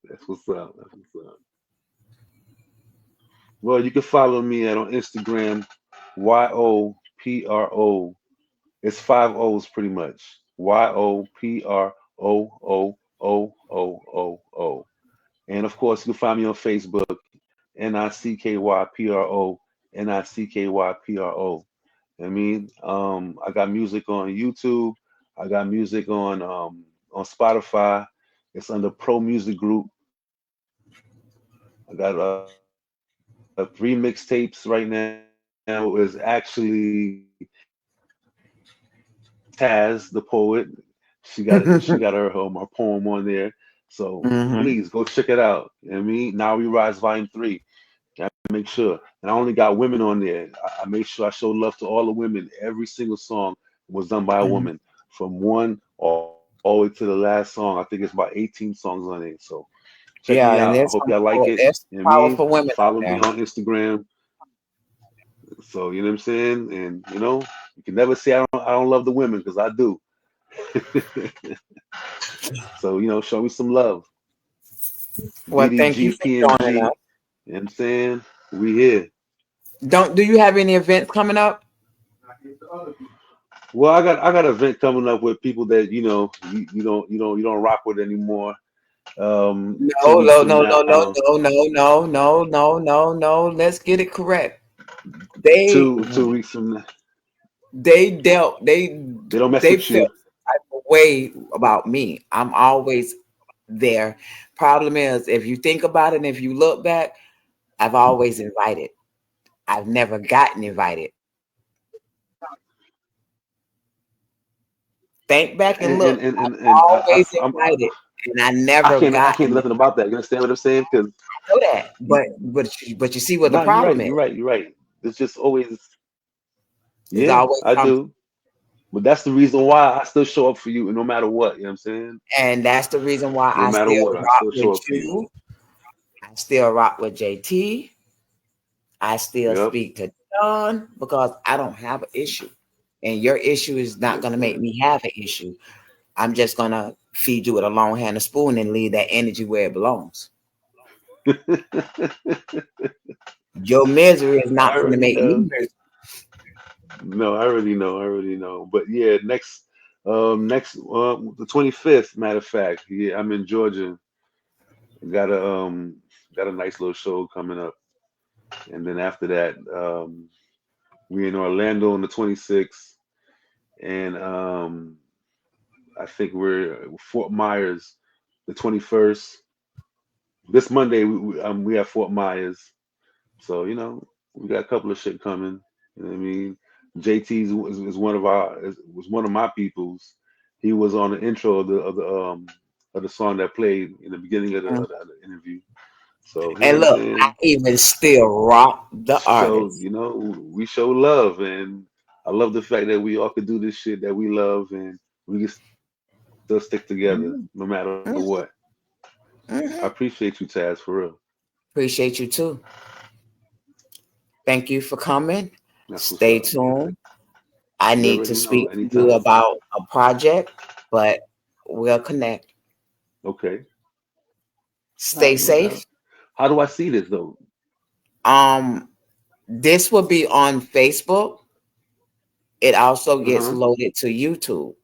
That's what's up. That's what's up. Well, you can follow me on Instagram, YOPRO. It's five O's pretty much. YOPROOOOO. And of course, you can find me on Facebook, NICKYPRO. I mean, I got music on YouTube. I got music on Spotify. It's under Pro Music Group. I got 3 mixtapes right now. Is actually Taz, the poet. She got her poem on there. So Hmm. please go check it out. You know what I mean, Now We Rise Volume 3. I make sure. And I only got women on there. I make sure I show love to all the women. Every single song was done by a woman, from one all the way to the last song. I think it's about 18 songs on it. So check me Yeah, out. and I hope y'all like it. there's You know what I some mean? powerful women on Follow me there. on Instagram. So you know what I'm saying? And you can never say I don't love the women because I do. So show me some love. Well, thank you for joining us. DDGPMG. You know what I'm saying? We here. Do you have any events coming up? Well, I got an event coming up with people that you don't rock with anymore. Two No, weeks no, from no, no, now. no, no, no, no, no, no, no, no. Let's get it correct. They 2 weeks from now. they dealt They don't mess they with felt you. some type of way about me. I'm always there. Problem is, if you think about it and if you look back, I've always invited. I've never gotten invited. Think back and And look. and and, I've and always I'm invited, and I I never can't I got can't do invited. nothing about that. You understand what I'm saying? Because I know that, but you see what the no, you're problem right. is. You're right. You're right. It's just always, It's yeah, always I something. do. But that's the reason why I still show up for you, no matter what. You know what I'm saying? And that's the reason why No I matter still what, I rock still with show up for you. you. I still rock with JT. I still Yep. speak to John because I don't have an issue. And your issue is not Yes, going to make sir. me have an issue. I'm just going to feed you with a long handed spoon and leave that energy where it belongs. Your misery is I not going to already make me know. miserable. No, I already know. I already know. But yeah, next the 25th. Matter of fact, yeah, I'm in Georgia. Got a nice little show coming up, and then after that, we in Orlando on the 26th, and I think we're Fort Myers the 21st. This Monday we have Fort Myers, so we got a couple of shit coming. You know what I mean? JT's is one of was one of my peoples. He was on the intro of the song that played in the beginning of the interview. So you know And what I'm look, I saying? even still rock the So artist. we show love, and I love the fact that we all could do this shit that we love, and we can still stick together no matter Mhm. what. I Mhm. appreciate you, Taz, for real. Appreciate you too. Thank you for coming. That's what's Stay up. tuned. I You need to already know. speak to you Anytime. about a project, but we'll connect. Okay. All Stay right, no safe. doubt. How do I see this though? This will be on Facebook. It also gets Uh-huh. loaded to YouTube.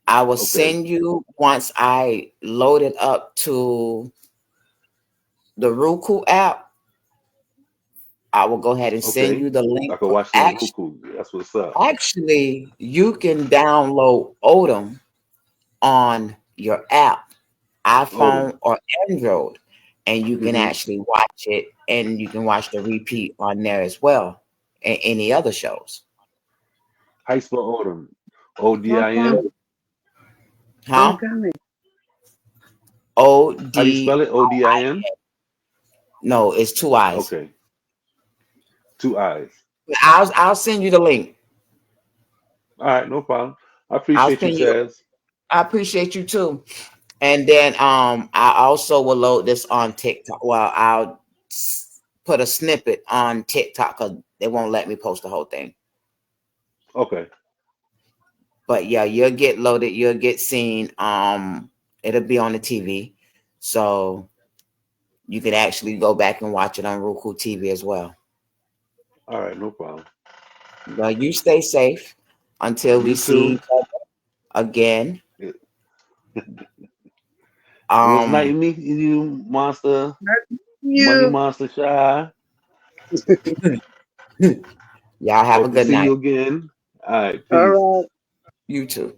I will Okay. send you once I load it up to the Roku app. I will go ahead and send Okay. you the I link. can watch it on Roku. That's what's up. Actually, you can download Odom on your app, Odom. iPhone or Android, and you can Mm-hmm. actually watch it, and you can watch the repeat on there as well, and any other shows. How you spell Odom? I'm ODIM? coming. I'm Huh? coming. O How do you D. spell it? ODIM? No, it's two eyes. Okay. Two eyes. I'll send you the link. All right, no problem. I I'll appreciate you, send you. Taz. I appreciate you too. And then I also will load this on TikTok. Well, I'll put a snippet on TikTok because they won't let me post the whole thing. Okay. But yeah, you'll get loaded, you'll get seen. It'll be on the TV. So you can actually go back and watch it on Roku TV as well. All right, no problem. Well, you stay safe until we You see too. each other again. It, it was nice Um, meeting you, Monster. Money You. Monster Shy. y'all have a Hope to good see night. you again. All right, All peace. right. You too.